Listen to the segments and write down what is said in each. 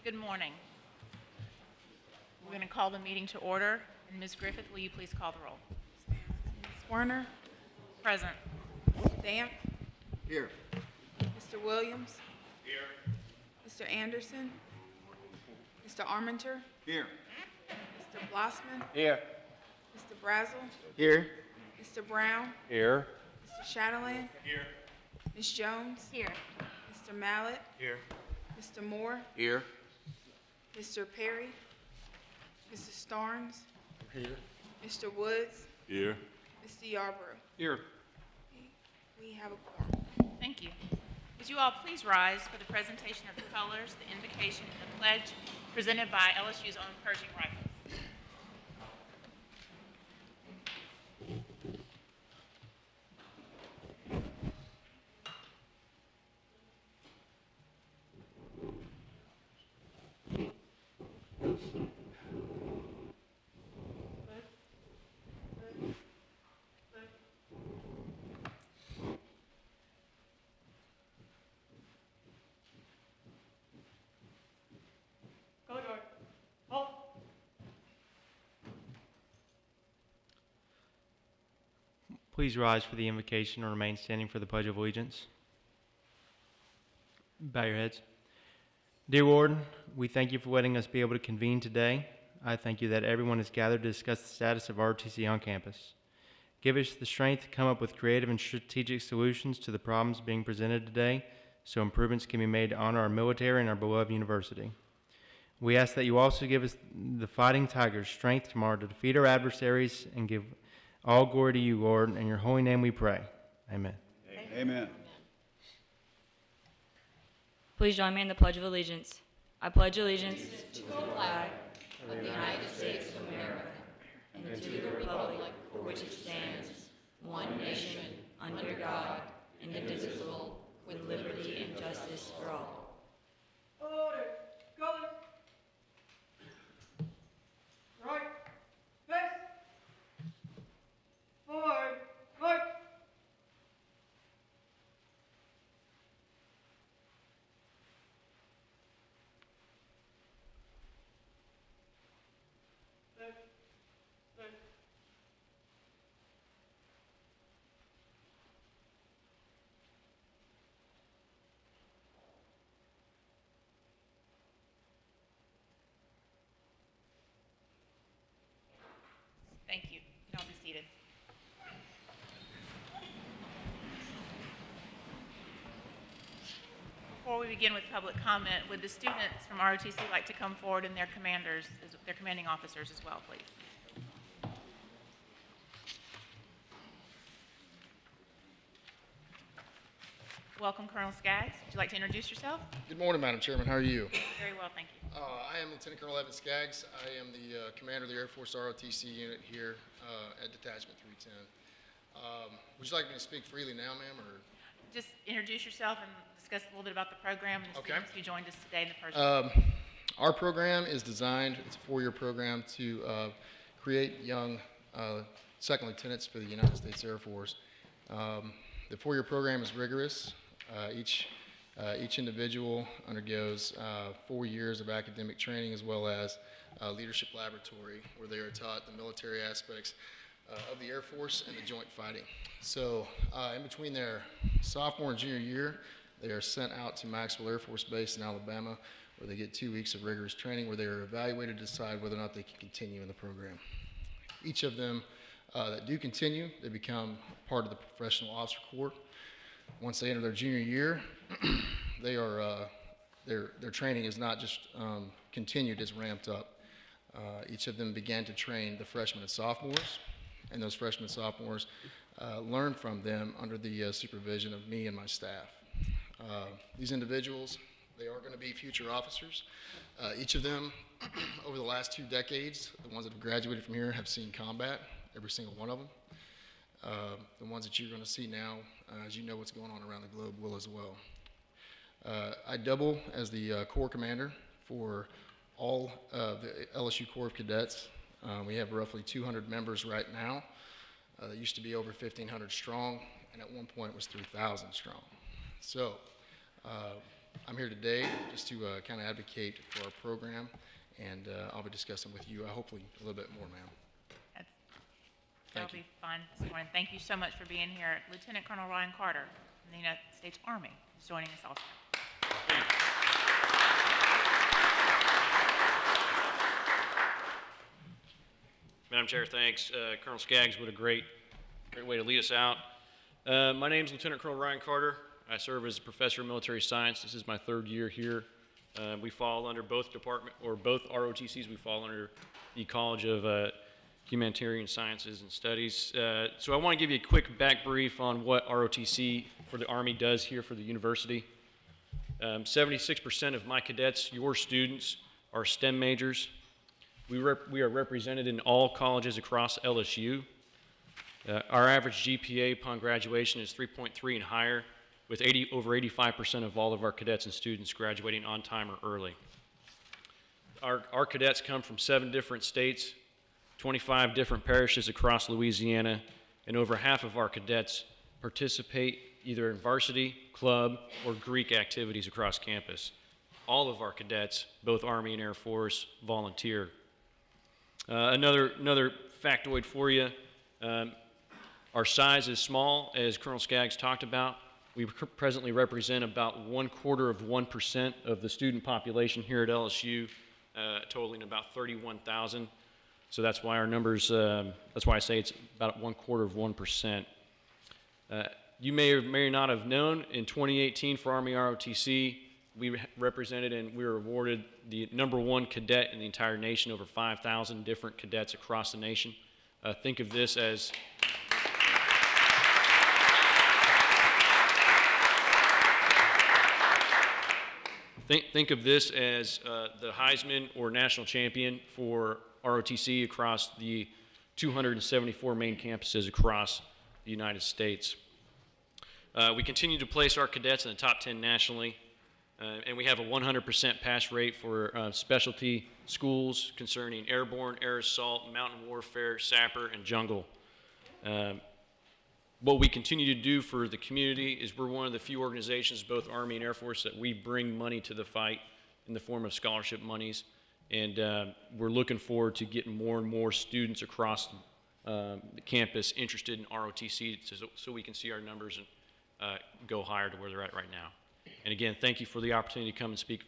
Good morning. We're going to call the meeting to order. And Ms. Griffith, will you please call the roll? Ms. Werner. Present. Mr. Damp. Here. Mr. Williams. Here. Mr. Anderson. Mr. Armenter. Here. Mr. Blossman. Here. Mr. Brazel. Here. Mr. Brown. Here. Mr. Shadowland. Here. Ms. Jones. Here. Mr. Mallett. Here. Mr. Moore. Here. Mr. Perry. Mr. Starnes. Here. Mr. Woods. Here. Mr. Yarborough. Here. We have a quorum. Thank you. Would you all please rise for the presentation of the colors, the invocation, and the pledge presented by LSU's own Pershing Rifles. Please rise for the invocation and remain standing for the Pledge of Allegiance. Bow your heads. Dear Lord, we thank you for letting us be able to convene today. I thank you that everyone is gathered to discuss the status of ROTC on campus. Give us the strength to come up with creative and strategic solutions to the problems being presented today so improvements can be made to honor our military and our beloved university. We ask that you also give us the Fighting Tigers strength tomorrow to defeat our adversaries and give all glory to you, Lord. In your holy name we pray. Amen. Amen. Please join me in the Pledge of Allegiance. I pledge allegiance to the flag of the United States of America and to the republic for which it stands, one nation, under God, indivisible, with liberty and justice for all. Order. Colors. Right. Face. Forward. March. Left. Left. Thank you. You can all be seated. Before we begin with public comment, would the students from ROTC like to come forward and their commanding officers as well, please? Welcome, Colonel Skaggs. Would you like to introduce yourself? Good morning, Madam Chairman. How are you? Very well, thank you. I am Lieutenant Colonel Evan Skaggs. I am the commander of the Air Force ROTC unit here at Detachment 310. Would you like me to speak freely now, ma'am, or? Just introduce yourself and discuss a little bit about the program and the Okay. students who joined us today in the first. Our program is designed, it's a 4-year program to create young second lieutenants for the United States Air Force. The 4-year program is rigorous. Each individual undergoes 4 years of academic training as well as leadership laboratory where they are taught the military aspects of the Air Force and the joint fighting. So in between their sophomore and junior year, they are sent out to Maxwell Air Force Base in Alabama where they get 2 weeks of rigorous training where they are evaluated to decide whether or not they can continue in the program. Each of them that do continue, they become part of the Professional Officer Corps. Once they enter their junior year, they are, their training is not just continued, it's ramped up. Each of them began to train the freshmen and sophomores, and those freshmen and sophomores learn from them under the supervision of me and my staff. These individuals, they are going to be future officers. Each of them, over the last 2 decades, the ones that have graduated from here have seen combat, every single one of them. The ones that you're going to see now, as you know what's going on around the globe, will as well. I double as the Corps Commander for all of the LSU Corps of Cadets. We have roughly 200 members right now. That used to be over 1,500 strong, and at one point was 3,000 strong. So I'm here today just to kind of advocate for our program, and I'll be discussing with you hopefully a little bit more, ma'am. That'll Thank you. be fun this morning. Thank you so much for being here. Lieutenant Colonel Ryan Carter from the United States Army is joining us also. Madam Chair, thanks. Colonel Skaggs, what a great way to lead us out. My name is Lieutenant Colonel Ryan Carter. I serve as a professor of military science. This is my 3rd year here. We fall under both ROTCs. We fall under the College of Humanitarian Sciences and Studies. So I want to give you a quick back brief on what ROTC for the Army does here for the university. 76% of my cadets, your students, are STEM majors. We are represented in all colleges across LSU. Our average GPA upon graduation is 3.3 and higher, with over 85% of all of our cadets and students graduating on time or early. Our cadets come from 7 different states, 25 different parishes across Louisiana, and over half of our cadets participate either in varsity, club, or Greek activities across campus. All of our cadets, both Army and Air Force, volunteer. Another factoid for you, our size is small, as Colonel Skaggs talked about. We presently represent about 0.25% of the student population here at LSU, totaling about 31,000. So that's why our numbers, that's why I say it's about 0.25%. You may or may not have known, in 2018 for Army ROTC, we represented and we were awarded the #1 cadet in the entire nation, over 5,000 different cadets across the nation. Think of this as Think of this as the Heisman or national champion for ROTC across the 274 main campuses across the United States. We continue to place our cadets in the top 10 nationally, and we have a 100% pass rate for specialty schools concerning airborne, air assault, mountain warfare, sapper, and jungle. What we continue to do for the community is we're one of the few organizations, both Army and Air Force, that we bring money to the fight in the form of scholarship monies. And we're looking forward to getting more and more students across the campus interested in ROTC so we can see our numbers go higher to where they're at right now. And again, thank you for the opportunity to come and speak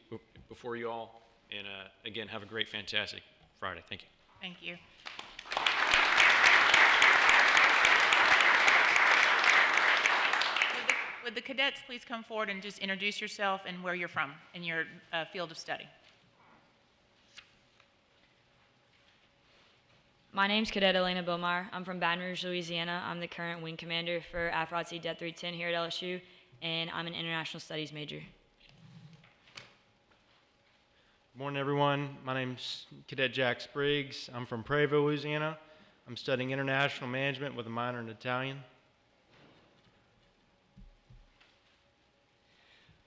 before you all. And again, have a great, fantastic Friday. Thank you. Thank you. Would the cadets please come forward and just introduce yourself and where you're from in your field of study? My name's Cadet Elena Bomar. I'm from Baton Rouge, Louisiana. I'm the current wing commander for ROTC Det 310 here at LSU, and I'm an international studies major. Good morning, everyone. My name's Cadet Jack Spriggs. I'm from Prairieville, Louisiana. I'm studying international management with a minor in Italian.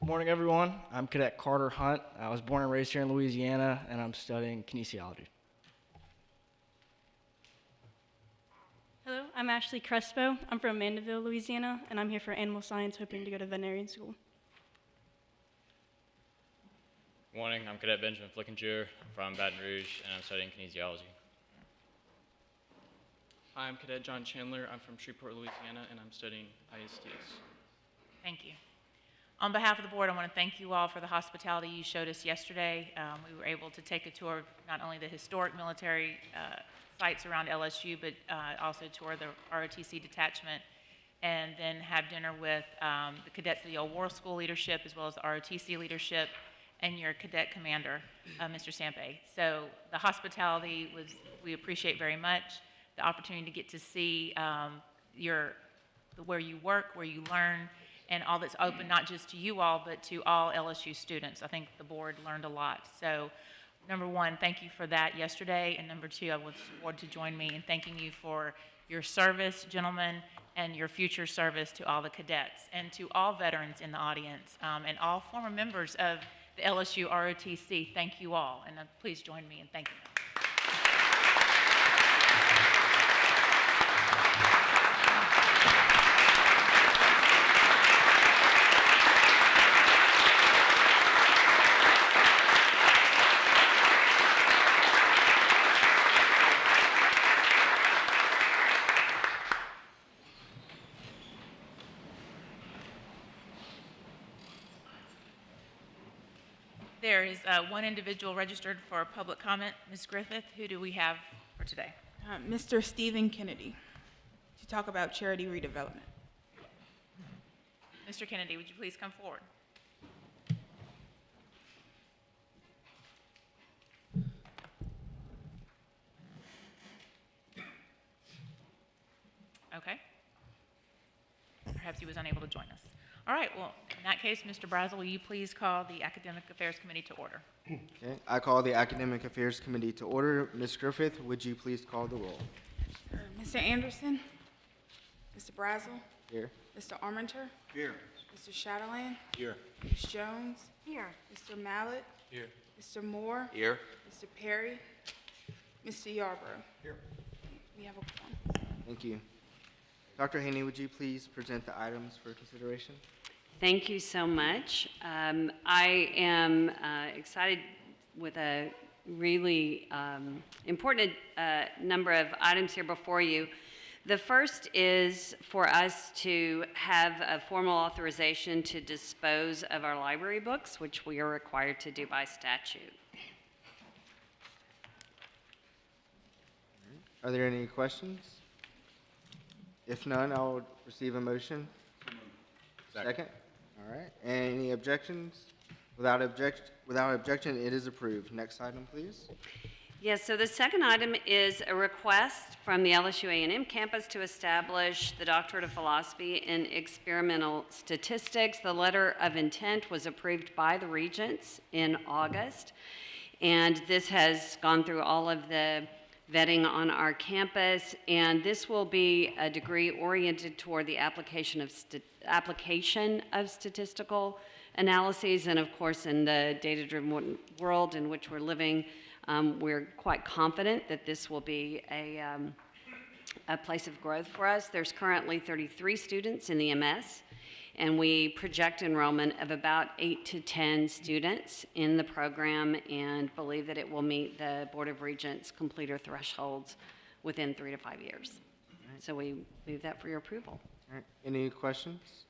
Good morning, everyone. I'm Cadet Carter Hunt. I was born and raised here in Louisiana, and I'm studying kinesiology. Hello, I'm Ashley Crespo. I'm from Mandeville, Louisiana, and I'm here for animal science, hoping to go to veterinarian school. Good morning, I'm Cadet Benjamin Flickinger from Baton Rouge, and I'm studying kinesiology. I'm Cadet John Chandler. I'm from Shreveport, Louisiana, and I'm studying ISTS. Thank you. On behalf of the board, I want to thank you all for the hospitality you showed us yesterday. We were able to take a tour of not only the historic military sites around LSU, but also tour the ROTC detachment, and then have dinner with the cadets of the Old War School leadership, as well as the ROTC leadership, and your cadet commander, Mr. Sampe. So the hospitality we appreciate very much. The opportunity to get to see where you work, where you learn, and all that's open, not just to you all, but to all LSU students. I think the board learned a lot. So, number one, thank you for that yesterday. And number two, I want the board to join me in thanking you for your service, gentlemen, and your future service to all the cadets, and to all veterans in the audience, and all former members of the LSU ROTC. Thank you all, and please join me in thanking them. there is one individual registered for public comment. Ms. Griffith, who do we have for today? Mr. Stephen Kennedy to talk about charity redevelopment. Mr. Kennedy, would you please come forward? Okay. Perhaps he was unable to join us. All right, well, in that case, Mr. Brazel, will you please call the Academic Affairs Committee to order? Okay, I call the Academic Affairs Committee to order. Ms. Griffith, would you please call the roll? Mr. Anderson, Mr. Brazel, Here. Mr. Armenter, Here. Mr. Shadowland, Here. Ms. Jones. Here. Mr. Mallett. Here. Mr. Moore. Here. Mr. Perry. Mr. Yarborough. Here. We have a quorum. Thank you. Dr. Haney, would you please present the items for consideration? Thank you so much. I am excited with a really important number of items here before you. The first is for us to have a formal authorization to dispose of our library books, which we are required to do by statute. Are there any questions? If none, I'll receive a motion. Second. All right. Any objections? Without objection, it is approved. Next item, please. Yes, so the second item is a request from the LSU A&M campus to establish the Doctorate of Philosophy in Experimental Statistics. The letter of intent was approved by the regents in August, and this has gone through all of the vetting on our campus, and this will be a degree oriented toward the application of statistical analyses, and of course in the data-driven world in which we're living, we're quite confident that this will be a place of growth for us. There's currently 33 students in the MS, and we project enrollment of about 8 to 10 students in the program and believe that it will meet the Board of Regents completer thresholds within 3 to 5 years. So we move that for your approval. All right. Any questions?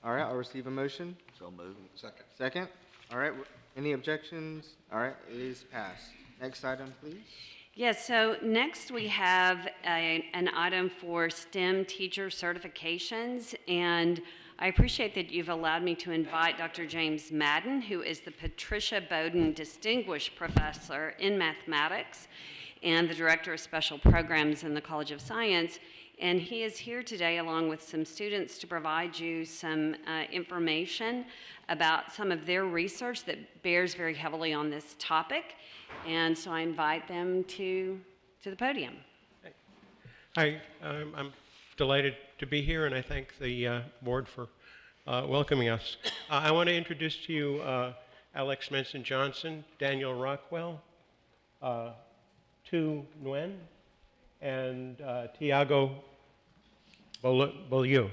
All right, I'll receive a motion. So moved. Second. Second. All right. Any objections? All right, it is passed. Next item, please. Yes, so next we have an item for STEM teacher certifications, and I appreciate that you've allowed me to invite Dr. James Madden, who is the Patricia Bowden Distinguished Professor in Mathematics and the Director of Special Programs in the College of Science, and he is here today along with some students to provide you some information about some of their research that bears very heavily on this topic, and so I invite them to the podium. Hi, I'm delighted to be here, and I thank the board for welcoming us. I want to introduce to you Alex Menson-Johnson, Daniel Rockwell, Tu Nguyen, and Tiago Beaulieu.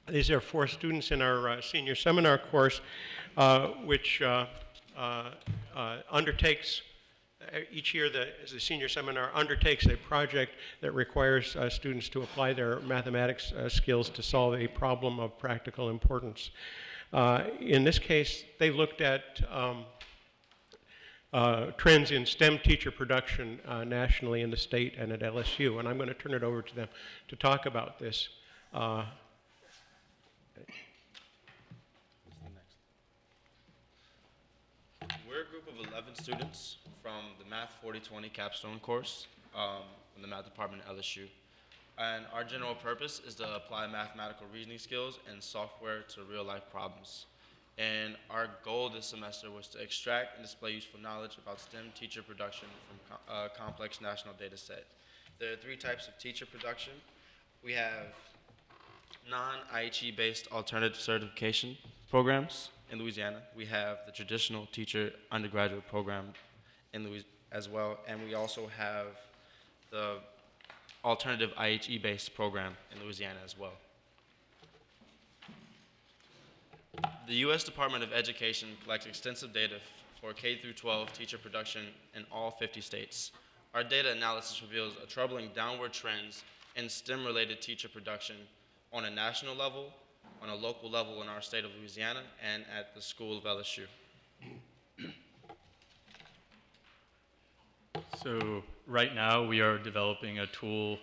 These are 4 students in our senior seminar course, which undertakes each year the senior seminar undertakes a project that requires students to apply their mathematics skills to solve a problem of practical importance. In this case, they looked at trends in STEM teacher production nationally in the state and at LSU, and I'm going to turn it over to them to talk about this. We're a group of 11 students from the Math 4020 capstone course from the math department at LSU. And our general purpose is to apply mathematical reasoning skills and software to real-life problems. And our goal this semester was to extract and display useful knowledge about STEM teacher production from a complex national data set. There are 3 types of teacher production. We have non-IHE-based alternative certification programs in Louisiana. We have the traditional teacher undergraduate program in Louisiana as well, and we also have the alternative IHE-based program in Louisiana as well. The U.S. Department of Education collects extensive data for K-12 teacher production in all 50 states. Our data analysis reveals a troubling downward trends in STEM-related teacher production on a national level, on a local level in our state of Louisiana, and at the school of LSU. So right now we are developing a tool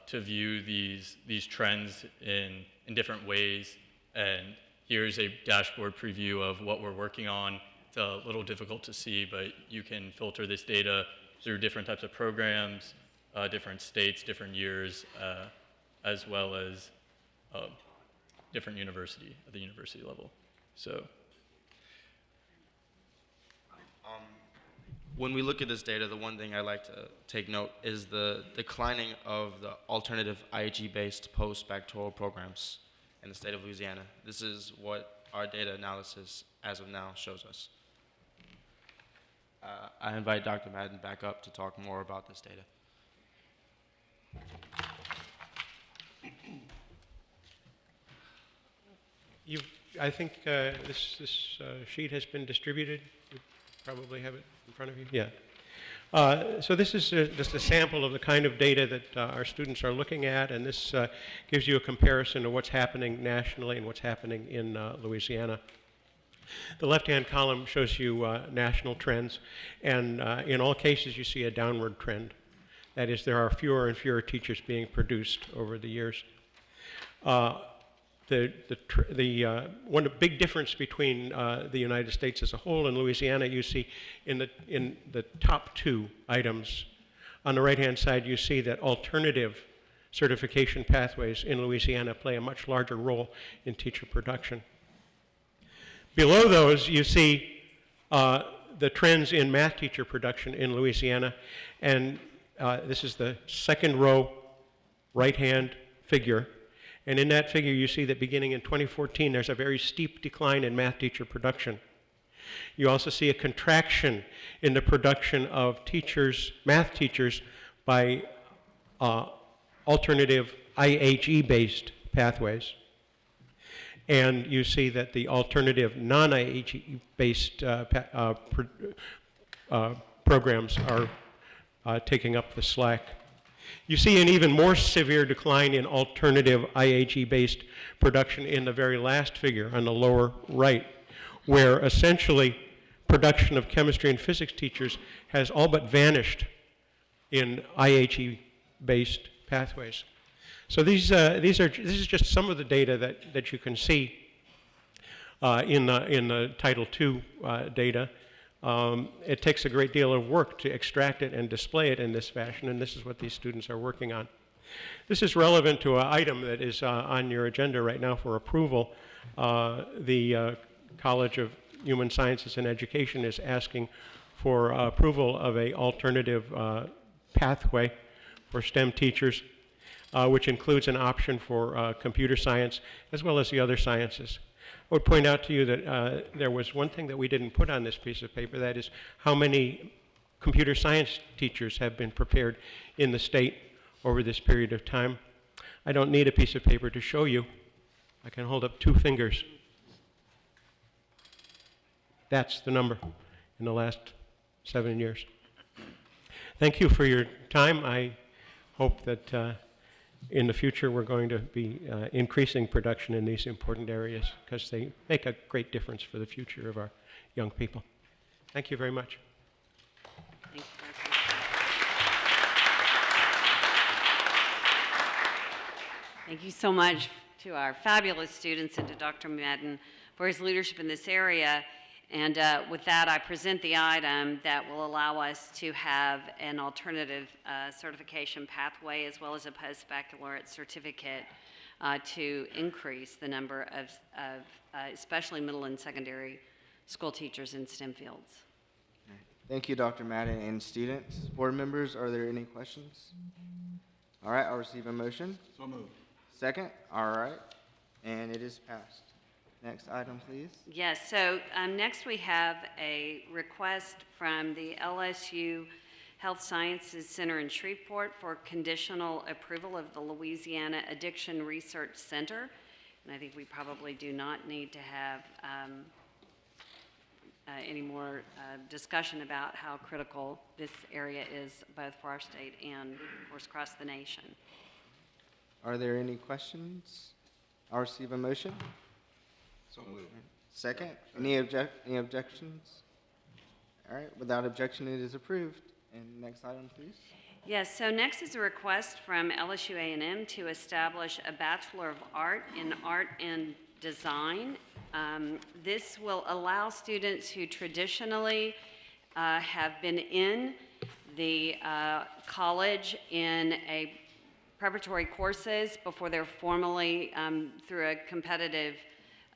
to view these trends in different ways, and here's a dashboard preview of what we're working on. It's a little difficult to see, but you can filter this data through different types of programs, different states, different years, as well as different university at the university level. So. When we look at this data, the one thing I like to take note is the declining of the alternative IHE-based post-baccalaureate programs in the state of Louisiana. This is what our data analysis as of now shows us. I invite Dr. Madden back up to talk more about this data. I think this sheet has been distributed. You probably have it in front of you. Yeah. So this is just a sample of the kind of data that our students are looking at, and this gives you a comparison of what's happening nationally and what's happening in Louisiana. The left-hand column shows you national trends, and in all cases you see a downward trend. That is, there are fewer and fewer teachers being produced over the years. One big difference between the United States as a whole and Louisiana, you see in the top two items. On the right-hand side, you see that alternative certification pathways in Louisiana play a much larger role in teacher production. Below those, you see the trends in math teacher production in Louisiana, and this is the second row right-hand figure. And in that figure, you see that beginning in 2014, there's a very steep decline in math teacher production. You also see a contraction in the production of teachers, math teachers, by alternative IHE-based pathways. And you see that the alternative non-IHE-based programs are taking up the slack. You see an even more severe decline in alternative IHE-based production in the very last figure on the lower right, where essentially production of chemistry and physics teachers has all but vanished in IHE-based pathways. So this is just some of the data that you can see in the Title II data. It takes a great deal of work to extract it and display it in this fashion, and this is what these students are working on. This is relevant to an item that is on your agenda right now for approval. The College of Human Sciences and Education is asking for approval of an alternative pathway for STEM teachers, which includes an option for computer science as well as the other sciences. I would point out to you that there was one thing that we didn't put on this piece of paper, that is how many computer science teachers have been prepared in the state over this period of time. I don't need a piece of paper to show you. I can hold up 2 fingers. That's the number in the last 7 years. Thank you for your time. I hope that in the future we're going to be increasing production in these important areas because they make a great difference for the future of our young people. Thank you very much. Thank you, Thank you so much to our fabulous students and to Dr. Madden for his leadership in this area. And with that, I present the item that will allow us to have an alternative certification pathway as well as a post-baccalaureate certificate to increase the number of especially middle and secondary school teachers in STEM fields. Thank you, Dr. Madden and students. Board members, are there any questions? All right, I'll receive a motion. So moved. Second? All right, and it is passed. Next item, please. Yes, so next we have a request from the LSU Health Sciences Center in Shreveport for conditional approval of the Louisiana Addiction Research Center. And I think we probably do not need to have any more discussion about how critical this area is both for our state and, of course, across the nation. Are there any questions? I'll receive a motion. So moved. Second? Any objections? All right, without objection, it is approved. And next item, please. Yes, so next is a request from LSU A&M to establish a Bachelor of Art in Art and Design. This will allow students who traditionally have been in the college in a preparatory courses before they're formally, through a competitive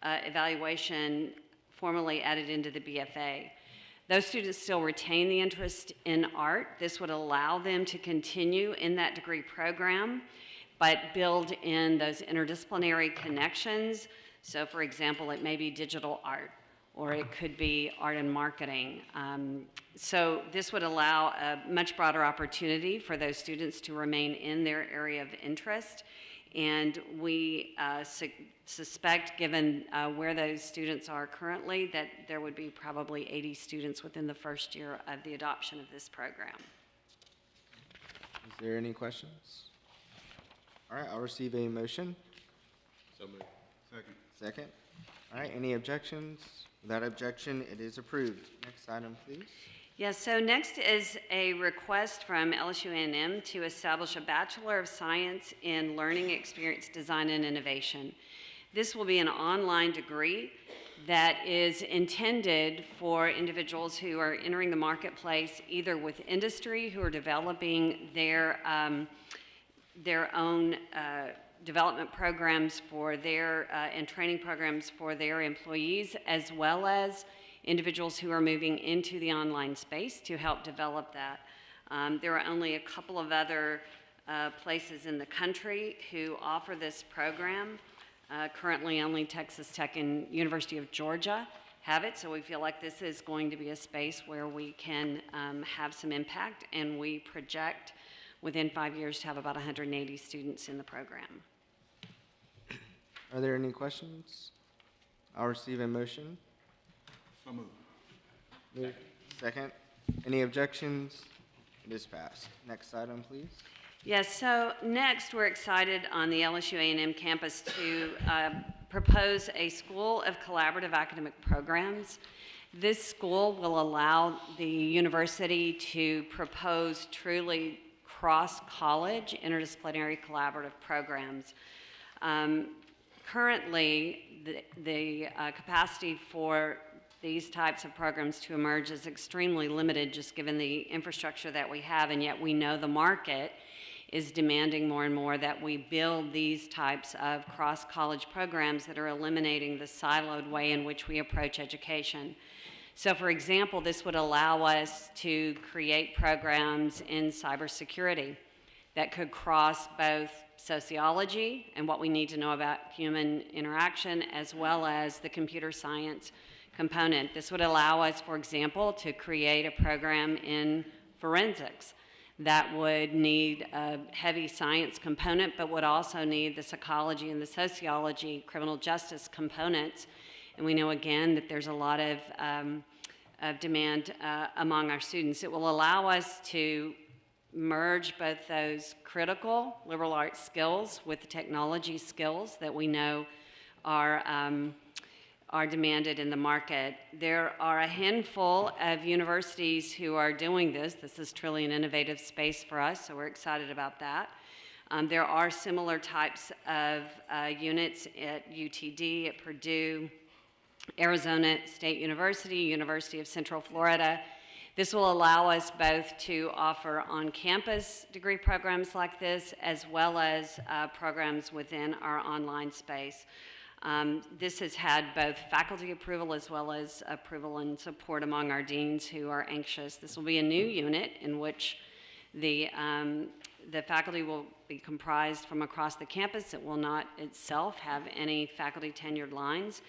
evaluation, formally added into the BFA. Those students still retain the interest in art. This would allow them to continue in that degree program, but build in those interdisciplinary connections. So for example, it may be digital art, or it could be art and marketing. So this would allow a much broader opportunity for those students to remain in their area of interest. And we suspect, given where those students are currently, that there would be probably 80 students within the first year of the adoption of this program. Is there any questions? All right, I'll receive a motion. So moved. Second. Second. All right, any objections? Without objection, it is approved. Next item, please. Yes, so next is a request from LSU A&M to establish a Bachelor of Science in Learning Experience Design and Innovation. This will be an online degree that is intended for individuals who are entering the marketplace either with industry, who are developing their own development programs for their and training programs for their employees, as well as individuals who are moving into the online space to help develop that. There are only a couple of other places in the country who offer this program. Currently only Texas Tech and University of Georgia have it, so we feel like this is going to be a space where we can have some impact, and we project within 5 years to have about 180 students in the program. Are there any questions? I'll receive a motion. So moved. Move. Second. Any objections? It is passed. Next item, please. Yes, so next we're excited on the LSU A&M campus to propose a School of Collaborative Academic Programs. This school will allow the university to propose truly cross-college interdisciplinary collaborative programs. Currently, the capacity for these types of programs to emerge is extremely limited, just given the infrastructure that we have, and yet we know the market is demanding more and more that we build these types of cross-college programs that are eliminating the siloed way in which we approach education. So for example, this would allow us to create programs in cybersecurity that could cross both sociology and what we need to know about human interaction, as well as the computer science component. This would allow us, for example, to create a program in forensics that would need a heavy science component, but would also need the psychology and the sociology, criminal justice components. And we know, again, that there's a lot of demand among our students. It will allow us to merge both those critical liberal arts skills with the technology skills that we know are demanded in the market. There are a handful of universities who are doing this. This is truly an innovative space for us, so we're excited about that. There are similar types of units at UTD, at Purdue, Arizona State University, University of Central Florida. This will allow us both to offer on-campus degree programs like this, as well as programs within our online space. This has had both faculty approval as well as approval and support among our deans who are anxious. This will be a new unit in which the faculty will be comprised from across the campus. It will not itself have any faculty tenured lines.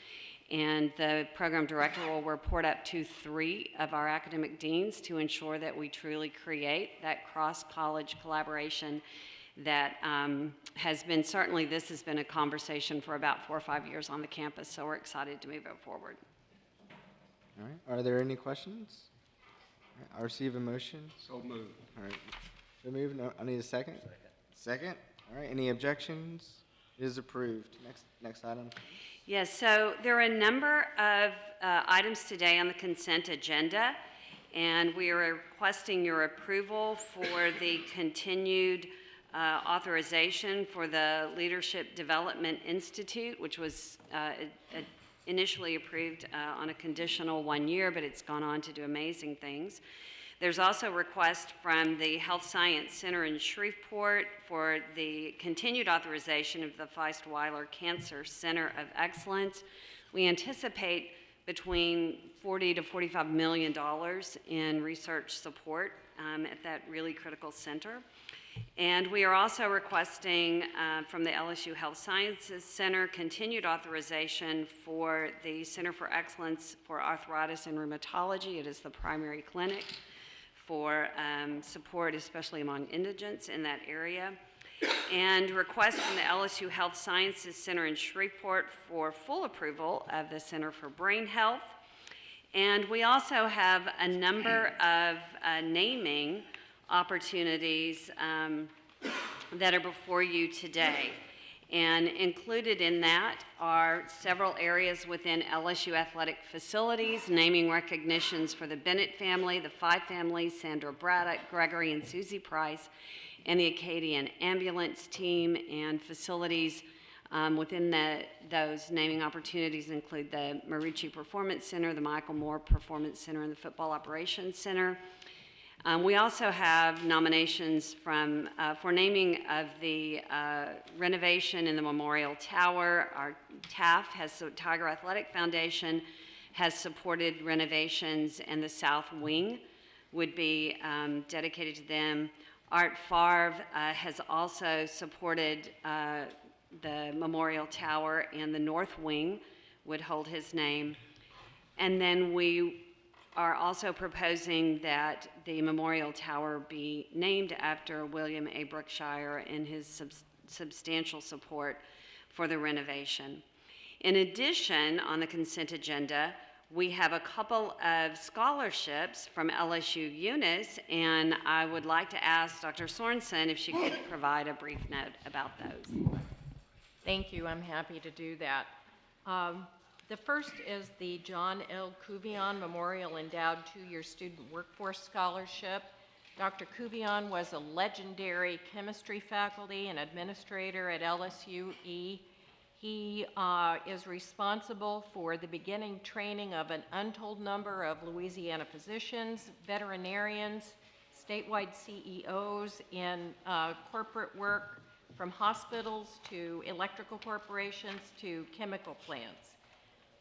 And the program director will report up to 3 of our academic deans to ensure that we truly create that cross-college collaboration that has been, certainly this has been a conversation for about 4 or 5 years on the campus, so we're excited to move it forward. All right. Are there any questions? All right, I'll receive a motion. So moved. All right. So moved. No, I need a second. Second. All right. Any objections? It is approved. Next item. Yes, so there are a number of items today on the consent agenda, And we are requesting your approval for the continued authorization for the Leadership Development Institute, which was initially approved on a conditional 1 year, but it's gone on to do amazing things. There's also a request from the Health Science Center in Shreveport for the continued authorization of the Feist-Weiler Cancer Center of Excellence. We anticipate between $40 to $45 million in research support at that really critical center. And we are also requesting from the LSU Health Sciences Center continued authorization for the Center for Excellence for Arthritis and Rheumatology. It is the primary clinic for support, especially among indigents in that area. And request from the LSU Health Sciences Center in Shreveport for full approval of the Center for Brain Health. And we also have a number of naming opportunities that are before you today. And included in that are several areas within LSU athletic facilities, naming recognitions for the Bennett family, the Five families, Sandra Braddock, Gregory and Susie Price, and the Acadian ambulance team. And facilities within those naming opportunities include the Marucci Performance Center, the Michael Moore Performance Center, and the Football Operations Center. We also have nominations for naming of the renovation in the Memorial Tower. Our TAF, Tiger Athletic Foundation, has supported renovations, and the South Wing would be dedicated to them. Art Favre has also supported the Memorial Tower, and the North Wing would hold his name. And then we are also proposing that the Memorial Tower be named after William A. Brookshire and his substantial support for the renovation. In addition, on the consent agenda, we have a couple of scholarships from LSU Eunice, and I would like to ask Dr. Sorensen if she could provide a brief note about those. Thank you. I'm happy to do that. The first is the John L. Kuvion Memorial Endowed 2-Year Student Workforce Scholarship. Dr. Kuvion was a legendary chemistry faculty and administrator at LSUE. He is responsible for the beginning training of an untold number of Louisiana physicians, veterinarians, statewide CEOs in corporate work, from hospitals to electrical corporations to chemical plants.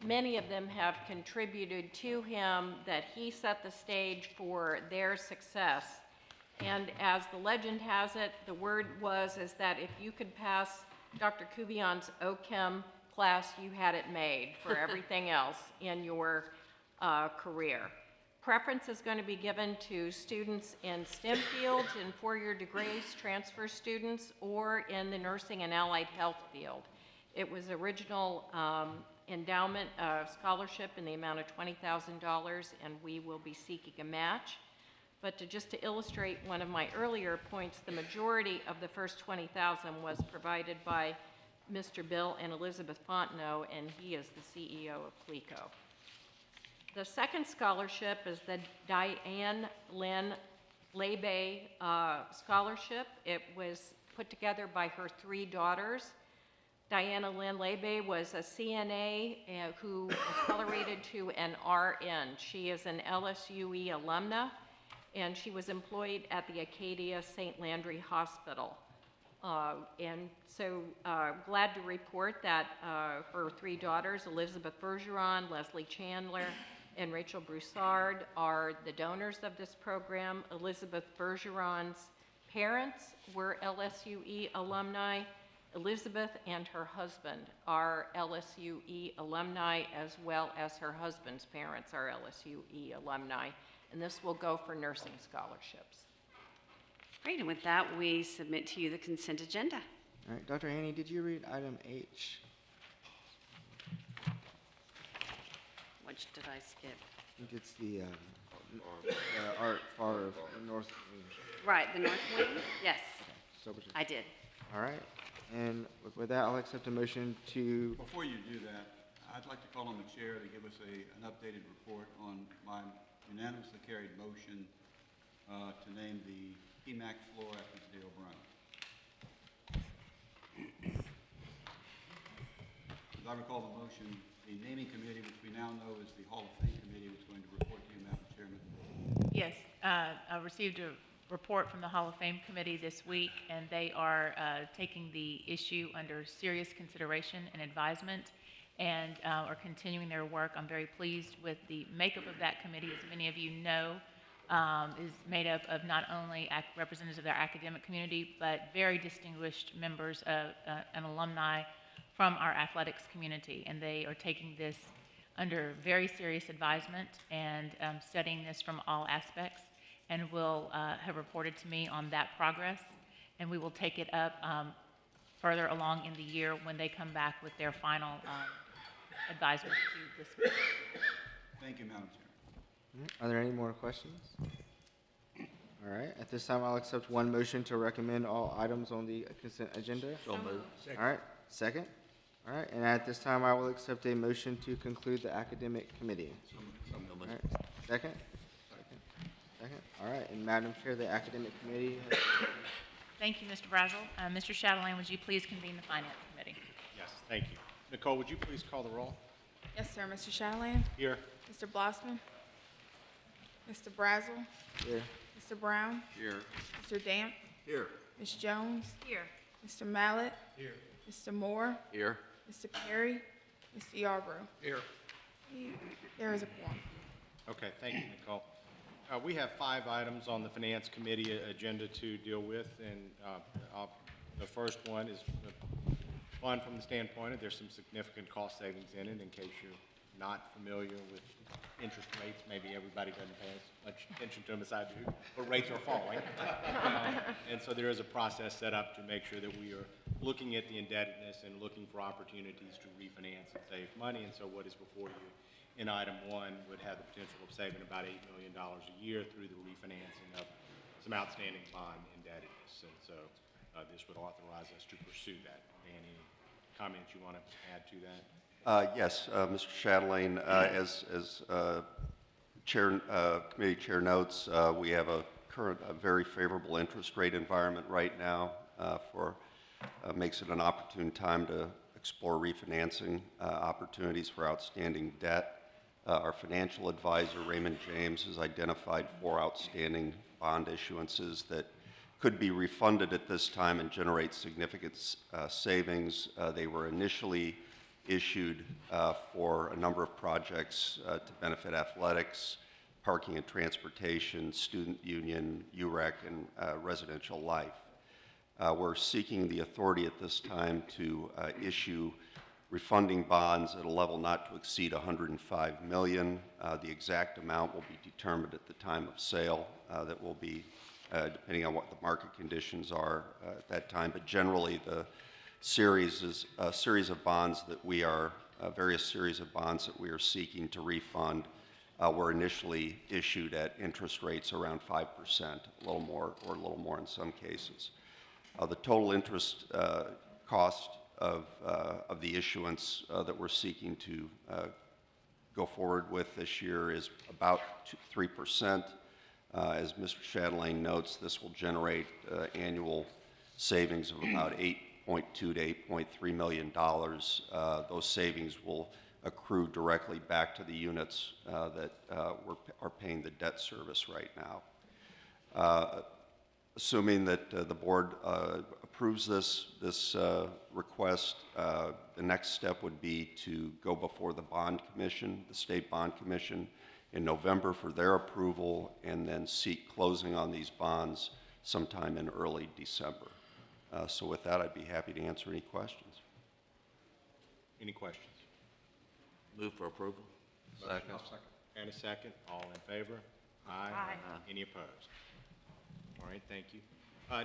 Many of them have contributed to him that he set the stage for their success. And as the legend has it, the word is that if you could pass Dr. Kuvion's OChem class, you had it made for everything else in your career. Preference is going to be given to students in STEM fields, in 4-year degrees, transfer students, or in the nursing and allied health field. It was original endowment scholarship in the amount of $20,000, and we will be seeking a match. But just to illustrate one of my earlier points, the majority of the first $20,000 was provided by Mr. Bill and Elizabeth Fontenot, and he is the CEO of CLECO. The second scholarship is the Diane Lynn Lebe Scholarship. It was put together by her 3 daughters. Diana Lynn Lebe was a CNA who accelerated to an RN. She is an LSUE alumna, and she was employed at the Acadia St. Landry Hospital. And so glad to report that her 3 daughters, Elizabeth Bergeron, Leslie Chandler, and Rachel Broussard, are the donors of this program. Elizabeth Bergeron's parents were LSUE alumni. Elizabeth and her husband are LSUE alumni, as well as her husband's parents are LSUE alumni. And this will go for nursing scholarships. Great, and with that, we submit to you the consent agenda. All right, Dr. Haney, did you read item H? Which did I skip? I think it's the Art Favre North Wing. Right, the North Wing? Yes, So, I did. all right, and with that, I'll accept a motion to, Before you do that, I'd like to call on the chair to give us an updated report on my unanimously carried motion to name the PMAC floor after Dale Brown. As I recall the motion, the naming committee, which we now know is the Hall of Fame committee, was going to report to you, Madam Chairman. Yes, I received a report from the Hall of Fame committee this week, and they are taking the issue under serious consideration and advisement, and are continuing their work. I'm very pleased with the makeup of that committee. As many of you know, is made up of not only representatives of their academic community, but very distinguished members of, and alumni from our athletics community. And they are taking this under very serious advisement and studying this from all aspects, and will have reported to me on that progress. And we will take it up further along in the year when they come back with their final advisement to this. Thank you, Madam Chair. Are there any more questions? All right, at this time, I'll accept one motion to recommend all items on the consent agenda. So moved. All right, second? All right, and at this time, I will accept a motion to conclude the academic committee. All right, second? Second, all right, and Madam Chair, the academic committee. Thank you, Mr. Brazel. Mr. Chatelain, would you please convene the finance committee? Yes, thank you. Nicole, would you please call the roll? Yes, sir. Mr. Chatelain? Here. Mr. Blossman? Mr. Brazel? Here. Mr. Brown? Here. Mr. Damp? Here. Ms. Jones? Here. Mr. Mallett? Here. Mr. Moore? Here. Mr. Perry? Mr. Yarborough? Here. There is a quorum. Okay, thank you, Nicole. We have 5 items on the Finance Committee agenda to deal with, and the first one is fun from the standpoint of there's some significant cost savings in it. In case you're not familiar with interest rates, maybe everybody doesn't pay as much attention to them as I do, but rates are falling. And so there is a process set up to make sure that we are looking at the indebtedness and looking for opportunities to refinance and save money. And so what is before you in item 1 would have the potential of saving about $8 million a year through the refinancing of some outstanding bond indebtedness. And so this would authorize us to pursue that. Dan, any comments you want to add to that? Yes, Mr. Chatelain, as committee chair notes, we have a very favorable interest rate environment right now makes it an opportune time to explore refinancing opportunities for outstanding debt. Our financial advisor, Raymond James, has identified 4 outstanding bond issuances that could be refunded at this time and generate significant savings. They were initially issued for a number of projects to benefit athletics, parking and transportation, student union, UREC, and residential life. We're seeking the authority at this time to issue refunding bonds at a level not to exceed $105 million. The exact amount will be determined at the time of sale. That will be depending on what the market conditions are at that time. But generally, the series is a series of bonds that we are, various series of bonds that we are seeking to refund were initially issued at interest rates around 5%, a little more or a little more in some cases. The total interest cost of the issuance that we're seeking to go forward with this year is about 3%. As Mr. Chatelain notes, this will generate annual savings of about $8.2 to $8.3 million. Those savings will accrue directly back to the units that are paying the debt service right now. Assuming that the board approves this request, the next step would be to go before the bond commission, the state bond commission, in November for their approval, and then seek closing on these bonds sometime in early December. So with that, I'd be happy to answer any questions. Any questions? Move for approval. Second. And a second. All in favor? Aye. Any opposed? All right, thank you.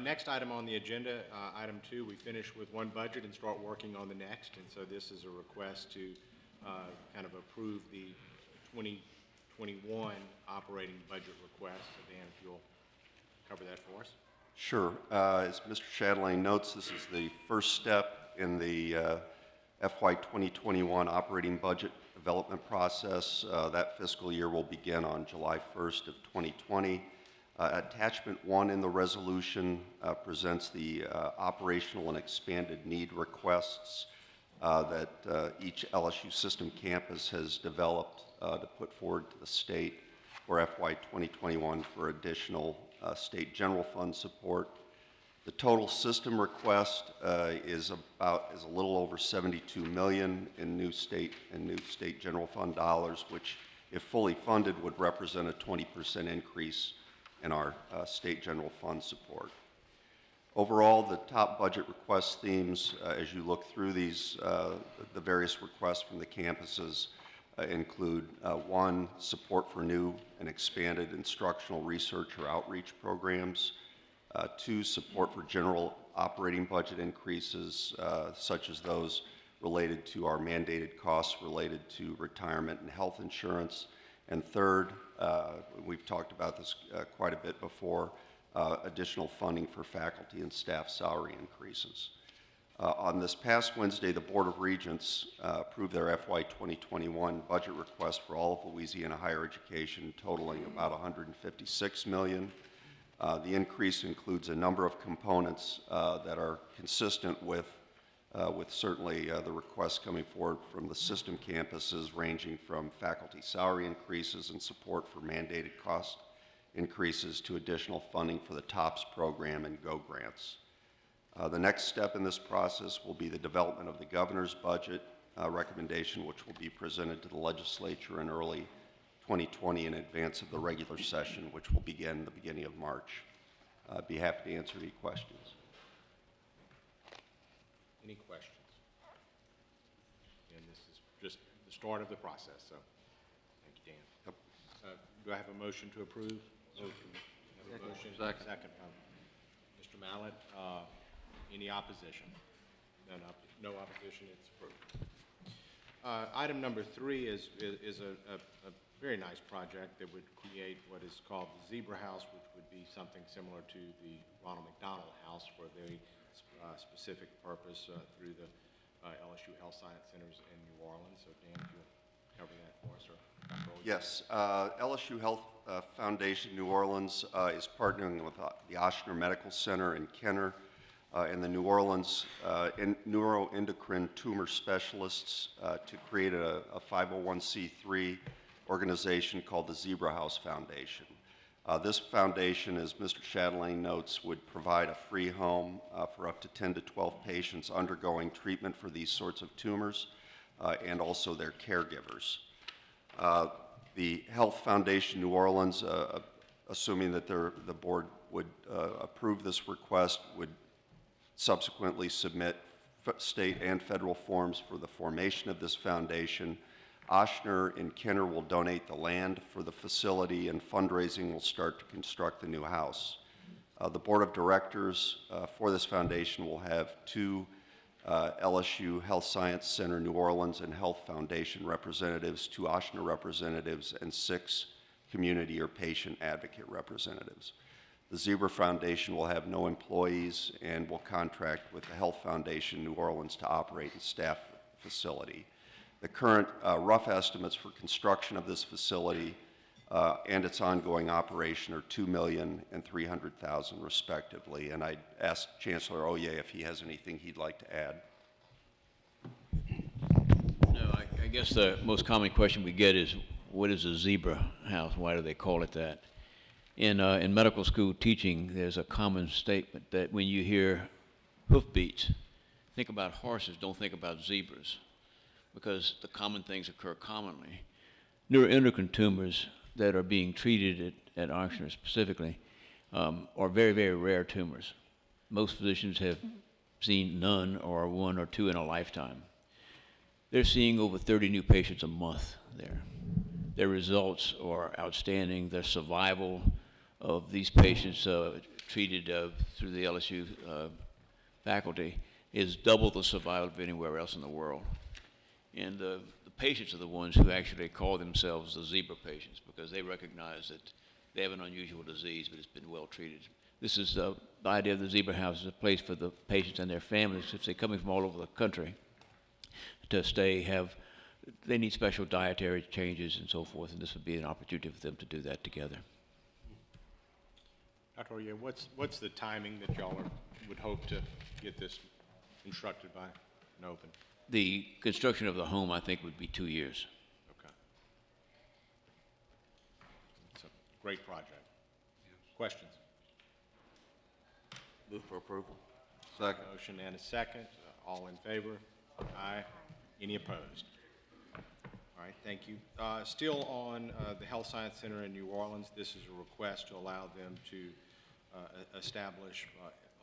Next item on the agenda, item 2, we finish with one budget and start working on the next. And so this is a request to kind of approve the 2021 operating budget request. So Dan, if you'll cover that for us. Sure. As Mr. Chatelain notes, this is the first step in the FY 2021 operating budget development process. That fiscal year will begin on July 1st of 2020. Attachment 1 in the resolution presents the operational and expanded need requests that each LSU system campus has developed to put forward to the state for FY 2021 for additional state general fund support. The total system request is a little over $72 million in new state general fund dollars, which, if fully funded, would represent a 20% increase in our state general fund support. Overall, the top budget request themes, as you look through these, the various requests from the campuses, include 1, support for new and expanded instructional research or outreach programs. 2, support for general operating budget increases, such as those related to our mandated costs related to retirement and health insurance. And 3rd, we've talked about this quite a bit before, additional funding for faculty and staff salary increases. On this past Wednesday, the Board of Regents approved their FY 2021 budget request for all of Louisiana higher education, totaling about $156 million. The increase includes a number of components that are consistent with certainly the requests coming forward from the system campuses, ranging from faculty salary increases and support for mandated cost increases to additional funding for the TOPS program and GO grants. The next step in this process will be the development of the governor's budget recommendation, which will be presented to the legislature in early 2020 in advance of the regular session, which will begin the beginning of March. I'd be happy to answer any questions. Any questions? And this is just the start of the process, so thank you, Dan. Yep. Do I have a motion to approve? Motion. Have a motion. Second from Mr. Mallett. Any opposition? No opposition, it's approved. Item number 3 is a very nice project that would create what is called the Zebra House, which would be something similar to the Ronald McDonald House for a very specific purpose through the LSU Health Science Centers in New Orleans. So Dan, if you'll cover that for us, or Dr. Oley? Yes, LSU Health Foundation New Orleans is partnering with the Ochsner Medical Center in Kenner and the New Orleans neuroendocrine tumor specialists to create a 501c3 organization called the Zebra House Foundation. This foundation, as Mr. Chatelain notes, would provide a free home for up to 10 to 12 patients undergoing treatment for these sorts of tumors and also their caregivers. The Health Foundation New Orleans, assuming that the board would approve this request, would subsequently submit state and federal forms for the formation of this foundation. Ochsner and Kenner will donate the land for the facility, and fundraising will start to construct the new house. The board of directors for this foundation will have 2 LSU Health Science Center New Orleans and Health Foundation representatives, 2 Ochsner representatives, and 6 community or patient advocate representatives. The Zebra Foundation will have no employees and will contract with the Health Foundation New Orleans to operate and staff the facility. The current rough estimates for construction of this facility and its ongoing operation are $2 million and $300,000 respectively. And I'd ask Chancellor Oye if he has anything he'd like to add. No, I guess the most common question we get is, what is a zebra house? Why do they call it that? In medical school teaching, there's a common statement that when you hear hoofbeats, think about horses, don't think about zebras, because the common things occur commonly. Neuroendocrine tumors that are being treated at Ochsner specifically are very, very rare tumors. Most physicians have seen none or 1 or 2 in a lifetime. They're seeing over 30 new patients a month there. Their results are outstanding. Their survival of these patients treated through the LSU faculty is double the survival of anywhere else in the world. And the patients are the ones who actually call themselves the zebra patients, because they recognize that they have an unusual disease, but it's been well treated. This is the idea of the Zebra House is a place for the patients and their families, if they're coming from all over the country, to stay they need special dietary changes and so forth, and this would be an opportunity for them to do that together. Dr. Oye, what's the timing that y'all would hope to get this constructed by and open? The construction of the home, I think, would be 2 years. Okay. It's a great project. Questions? Move for approval. Second. Motion and a second. All in favor? Aye. Any opposed? All right, thank you. Still on the Health Science Center in New Orleans, this is a request to allow them to establish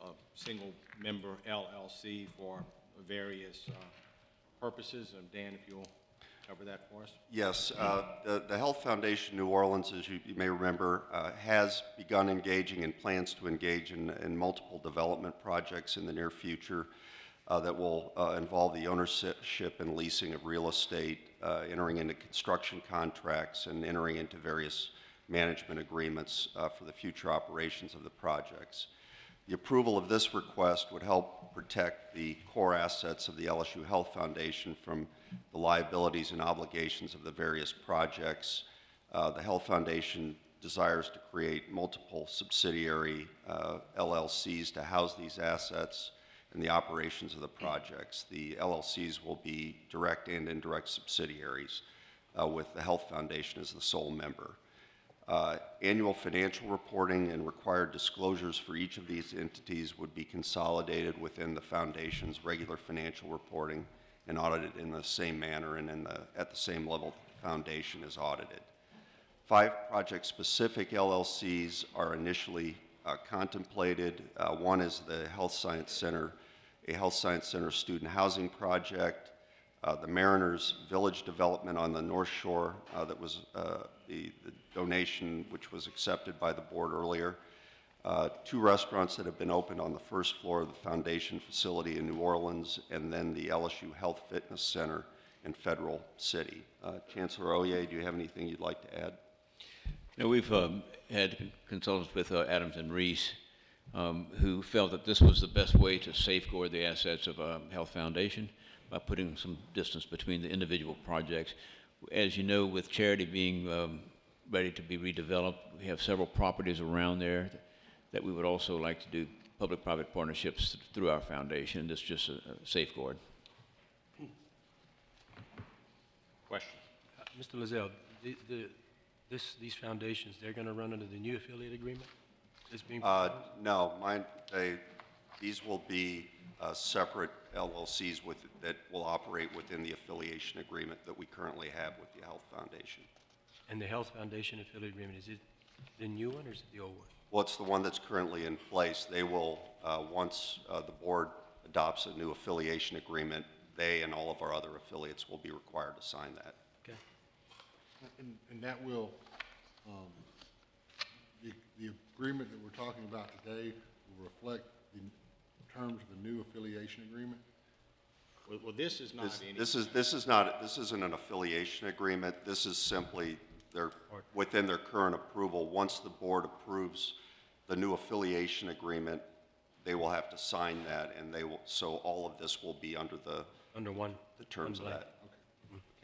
a single-member LLC for various purposes. Dan, if you'll cover that for us. Yes, the Health Foundation New Orleans, as you may remember, has begun engaging and plans to engage in multiple development projects in the near future that will involve the ownership and leasing of real estate, entering into construction contracts, and entering into various management agreements for the future operations of the projects. The approval of this request would help protect the core assets of the LSU Health Foundation from the liabilities and obligations of the various projects. The Health Foundation desires to create multiple subsidiary LLCs to house these assets and the operations of the projects. The LLCs will be direct and indirect subsidiaries with the Health Foundation as the sole member. Annual financial reporting and required disclosures for each of these entities would be consolidated within the Foundation's regular financial reporting and audited in the same manner and at the same level the Foundation is audited. 5 project-specific LLCs are initially contemplated. One is the Health Science Center, a Health Science Center student housing project, the Mariners Village development on the North Shore that was the donation which was accepted by the board earlier, 2 restaurants that have been opened on the first floor of the Foundation facility in New Orleans, and then the LSU Health Fitness Center in Federal City. Chancellor Oye, do you have anything you'd like to add? Now, we've had consultants with Adams and Reese who felt that this was the best way to safeguard the assets of a health foundation by putting some distance between the individual projects. As you know, with Charity being ready to be redeveloped, we have several properties around there that we would also like to do public-private partnerships through our foundation. This is just a safeguard. Question. Mr. Lozelle, these foundations, they're going to run under the new affiliate agreement? That's being proposed? No, these will be separate LLCs that will operate within the affiliation agreement that we currently have with the Health Foundation. And the Health Foundation affiliate agreement, is it the new one or is it the old one? Well, it's the one that's currently in place. They will, once the board adopts a new affiliation agreement, they and all of our other affiliates will be required to sign that. Okay. And that will, the agreement that we're talking about today will reflect the terms of the new affiliation agreement? Well, this is not This isn't an affiliation agreement. This is simply within their current approval. Once the board approves the new affiliation agreement, they will have to sign that, and so all of this will be under the terms of that.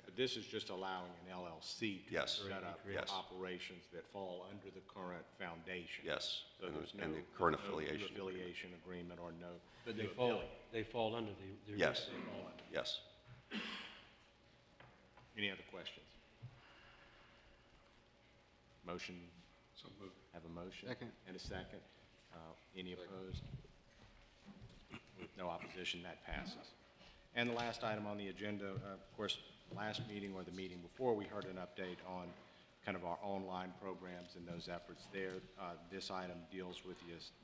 But this is just allowing an LLC to set up Yes. operations that fall under the current foundation. Yes, So there's and no the current no new affiliation affiliation agreement or no. But new they fall under the Yes. they fall under. Yes. Any other questions? Motion? So moved. Have a motion? Second. And a second. Any opposed? With no opposition, that passes. And the last item on the agenda, of course, last meeting or the meeting before, we heard an update on kind of our online programs and those efforts there. This item deals with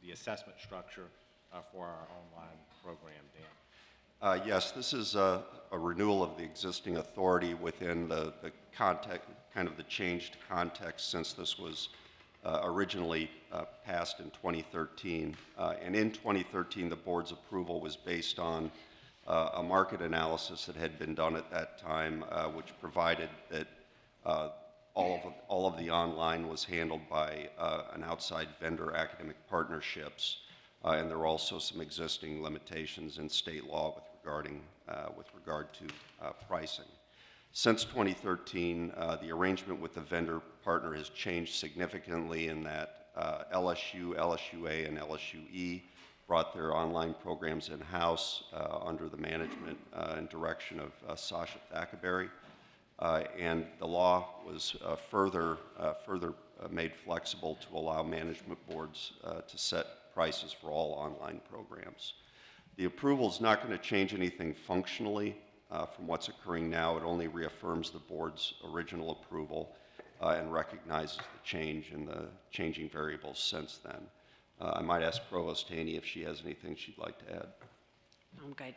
the assessment structure for our online program, Dan. Yes, this is a renewal of the existing authority within the context, kind of the changed context since this was originally passed in 2013. And in 2013, the board's approval was based on a market analysis that had been done at that time, which provided that all of the online was handled by an outside vendor, Academic Partnerships, and there were also some existing limitations in state law with with regard to pricing. Since 2013, the arrangement with the vendor partner has changed significantly in that LSU, LSUA, and LSUE brought their online programs in-house under the management and direction of Sasha Thackerberry. And the law was further made flexible to allow management boards to set prices for all online programs. The approval is not going to change anything functionally from what's occurring now. It only reaffirms the board's original approval and recognizes the change and the changing variables since then. I might ask Provost Haney if she has anything she'd like to add. I'm good.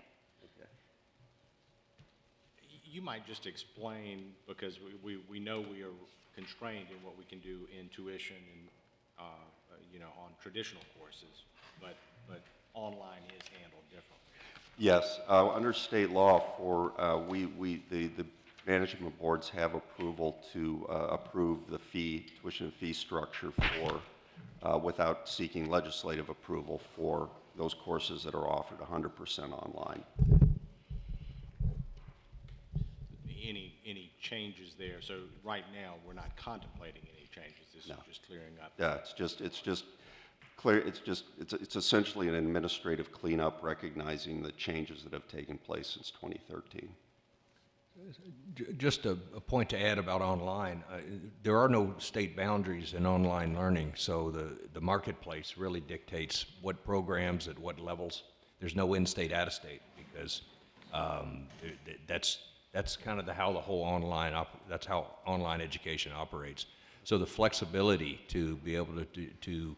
You might just explain, because we know we are constrained in what we can do in tuition and, on traditional courses, but online is handled differently. Yes, under state law, the management boards have approval to approve the tuition fee structure without seeking legislative approval for those courses that are offered 100% online. Any changes there? So right now, we're not contemplating any changes. This is just clearing up. Yeah, it's just clear. It's essentially an administrative cleanup, recognizing the changes that have taken place since 2013. Just a point to add about online. There are no state boundaries in online learning, so the marketplace really dictates what programs at what levels. There's no in-state, out-of-state, because that's kind of how the whole that's how online education operates. So the flexibility to be able to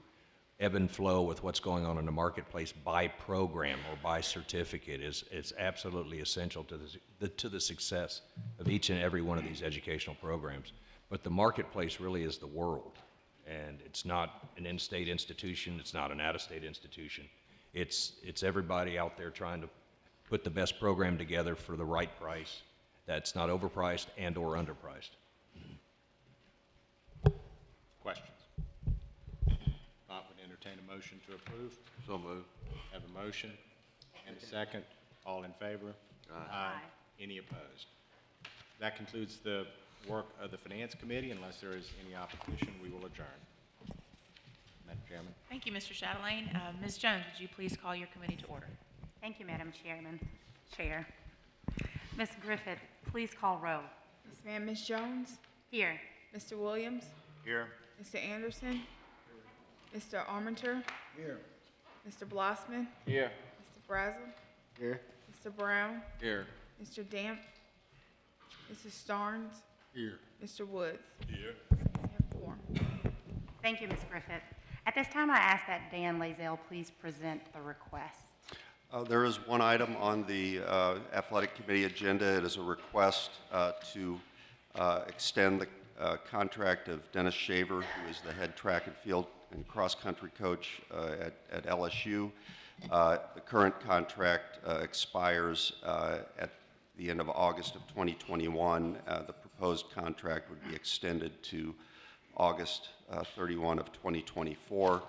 ebb and flow with what's going on in the marketplace by program or by certificate is absolutely essential to the success of each and every one of these educational programs. But the marketplace really is the world, and it's not an in-state institution, it's not an out-of-state institution. It's everybody out there trying to put the best program together for the right price that's not overpriced and or underpriced. Questions? Not would entertain a motion to approve. So moved. Have a motion and a second. All in favor? Aye. Any opposed? That concludes the work of the Finance Committee. Unless there is any opposition, we will adjourn. Madam Chairman. Thank you, Mr. Chatelain. Ms. Jones, would you please call your committee to order? Thank you, Madam Chair. Ms. Griffith, please call roll. Yes, ma'am. Ms. Jones? Here. Mr. Williams? Here. Mr. Anderson? Mr. Armenter? Here. Mr. Blossman? Here. Mr. Brazel? Here. Mr. Brown? Here. Mr. Damp? Mrs. Starnes? Here. Mr. Woods? Here. We have 4. Thank you, Ms. Griffith. At this time, I ask that Dan Lazell please present the request. There is one item on the Athletic Committee agenda. It is a request to extend the contract of Dennis Shaver, who is the head track and field and cross-country coach at LSU. The current contract expires at the end of August of 2021. The proposed contract would be extended to August 31 of 2024.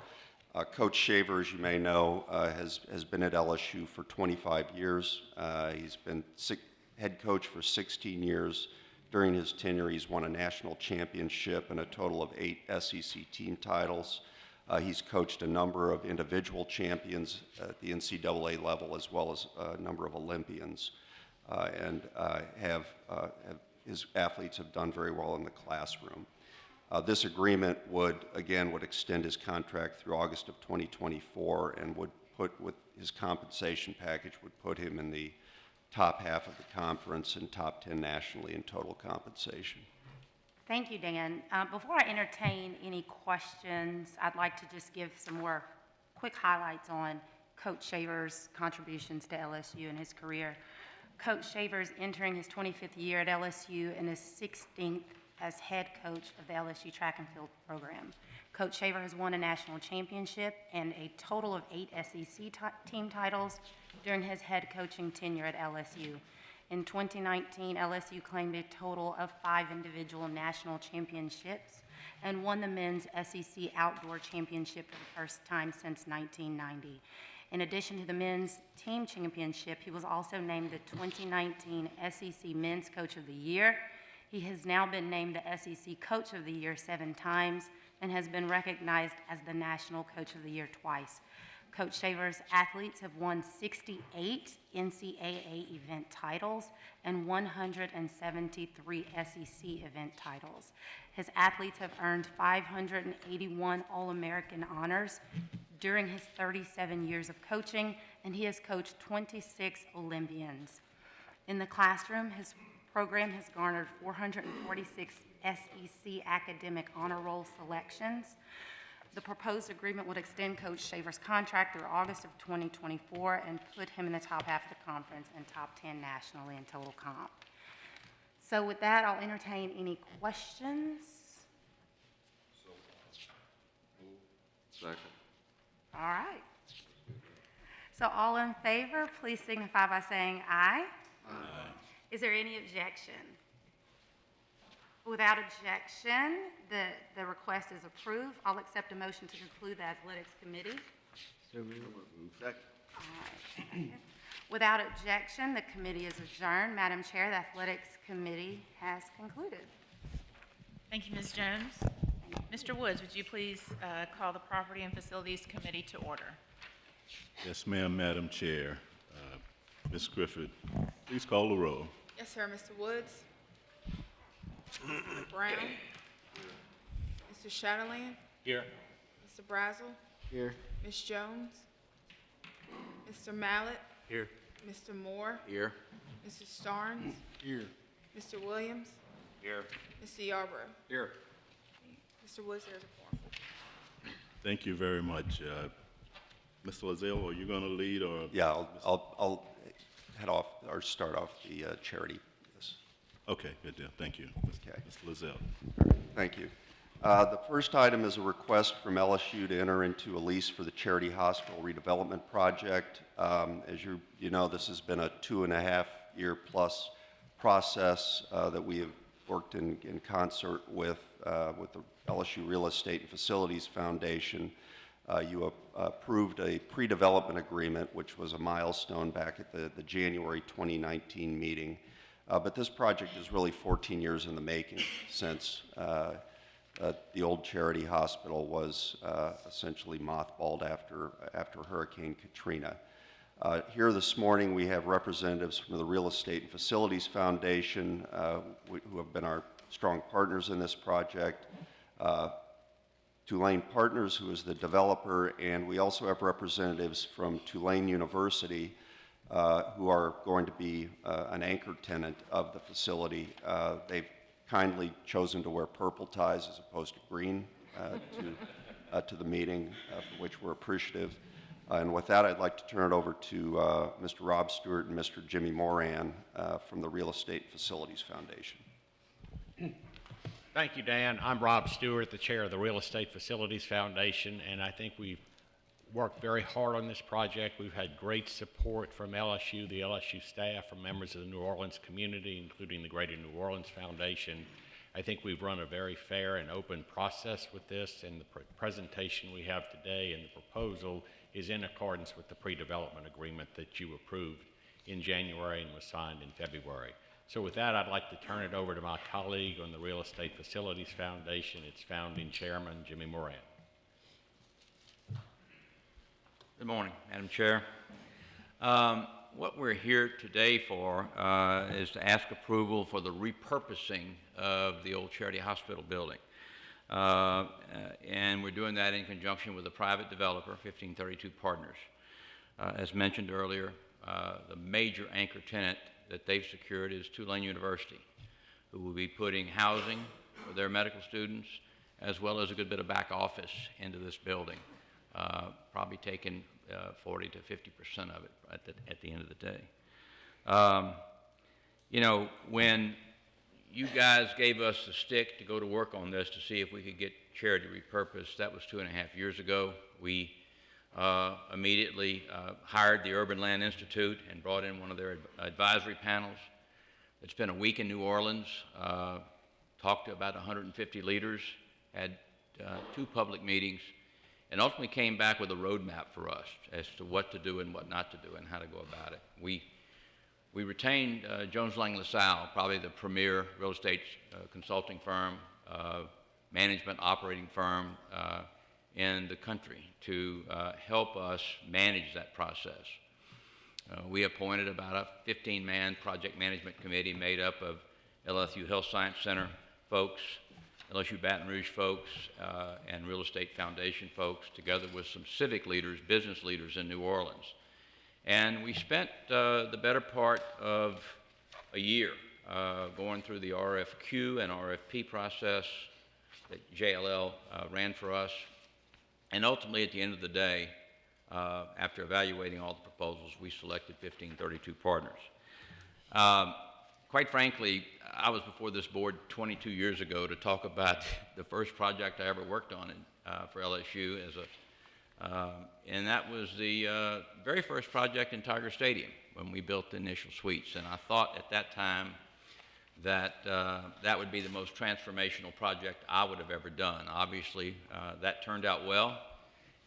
Coach Shaver, as you may know, has been at LSU for 25 years. He's been head coach for 16 years. During his tenure, he's won a national championship and a total of 8 SEC team titles. He's coached a number of individual champions at the NCAA level, as well as a number of Olympians, and his athletes have done very well in the classroom. This agreement would extend his contract through August of 2024 and would with his compensation package would put him in the top half of the conference and top 10 nationally in total compensation. Thank you, Dan. Before I entertain any questions, I'd like to just give some more quick highlights on Coach Shaver's contributions to LSU in his career. Coach Shaver is entering his 25th year at LSU and his 16th as head coach of the LSU track and field program. Coach Shaver has won a national championship and a total of 8 SEC team titles during his head coaching tenure at LSU. In 2019, LSU claimed a total of 5 individual national championships and won the men's SEC outdoor championship for the first time since 1990. In addition to the men's team championship, he was also named the 2019 SEC Men's Coach of the Year. He has now been named the SEC Coach of the Year 7 times and has been recognized as the National Coach of the Year twice. Coach Shaver's athletes have won 68 NCAA event titles and 173 SEC event titles. His athletes have earned 581 All-American honors during his 37 years of coaching, and he has coached 26 Olympians. In the classroom, his program has garnered 446 SEC academic honor roll selections. The proposed agreement would extend Coach Shaver's contract through August of 2024 and put him in the top half of the conference and top 10 nationally in total comp. So with that, I'll entertain any questions. Second. All right. So all in favor, please signify by saying aye. Aye. Is there any objection? Without objection, the request is approved. I'll accept a motion to conclude the Athletics Committee. So moved. Second. All right. Without objection, the committee is adjourned. Madam Chair, the Athletics Committee has concluded. Thank you, Ms. Jones. Mr. Woods, would you please call the Property and Facilities Committee to order? Yes, ma'am, Madam Chair. Ms. Griffith, please call the roll. Yes, sir. Mr. Woods. Mr. Brown. Mr. Shatterland. Here. Mr. Brazel. Here. Ms. Jones. Mr. Mallett. Here. Mr. Moore. Here. Mr. Starnes. Here. Mr. Williams. Here. Mr. Yarborough. Here. Mr. Woods, there's a form. Thank you very much. Mr. Lazelle, are you going to lead or? Yeah, I'll head off or start off the charity. Yes. Okay, good deal. Thank you. Okay. Mr. Lazelle. Thank you. The first item is a request from LSU to enter into a lease for the Charity Hospital redevelopment project. As you know, this has been a 2.5-year plus process that we have worked in concert with the LSU Real Estate and Facilities Foundation. You approved a pre-development agreement, which was a milestone back at the January 2019 meeting. But this project is really 14 years in the making since the old Charity Hospital was essentially mothballed after Hurricane Katrina. Here this morning we have representatives from the Real Estate and Facilities Foundation who have been our strong partners in this project. Tulane Partners, who is the developer, and we also have representatives from Tulane University who are going to be an anchor tenant of the facility. They've kindly chosen to wear purple ties as opposed to green to the meeting, for which we're appreciative. And with that, I'd like to turn it over to Mr. Rob Stewart and Mr. Jimmy Moran from the Real Estate and Facilities Foundation. Thank you, Dan. I'm Rob Stewart, the chair of the Real Estate Facilities Foundation, and I think we've worked very hard on this project. We've had great support from LSU, the LSU staff, from members of the New Orleans community, including the Greater New Orleans Foundation. I think we've run a very fair and open process with this, and the presentation we have today and the proposal is in accordance with the pre-development agreement that you approved in January and was signed in February. So with that, I'd like to turn it over to my colleague on the Real Estate Facilities Foundation, its founding chairman, Jimmy Moran. Good morning, Madam Chair. What we're here today for is to ask approval for the repurposing of the old Charity Hospital building. And we're doing that in conjunction with a private developer, 1532 Partners. As mentioned earlier, the major anchor tenant that they've secured is Tulane University, who will be putting housing for their medical students, as well as a good bit of back office into this building, probably taking 40 to 50% of it at the end of the day. You know, when you guys gave us the stick to go to work on this to see if we could get Charity repurposed, that was 2.5 years ago. We immediately hired the Urban Land Institute and brought in one of their advisory panels. It's been a week in New Orleans, talked to about 150 leaders, had 2 public meetings, and ultimately came back with a roadmap for us as to what to do and what not to do and how to go about it. We retained Jones Lang LaSalle, probably the premier real estate consulting firm, management operating firm in the country to help us manage that process. We appointed about a 15-man project management committee made up of LSU Health Science Center folks, LSU Baton Rouge folks, and Real Estate Foundation folks, together with some civic leaders, business leaders in New Orleans. And we spent the better part of a year going through the RFQ and RFP process that JLL ran for us. And ultimately, at the end of the day, after evaluating all the proposals, we selected 1532 partners. Quite frankly, I was before this board 22 years ago to talk about the first project I ever worked on for LSU and that was the very first project in Tiger Stadium when we built the initial suites. And I thought at that time that that would be the most transformational project I would have ever done. Obviously, that turned out well,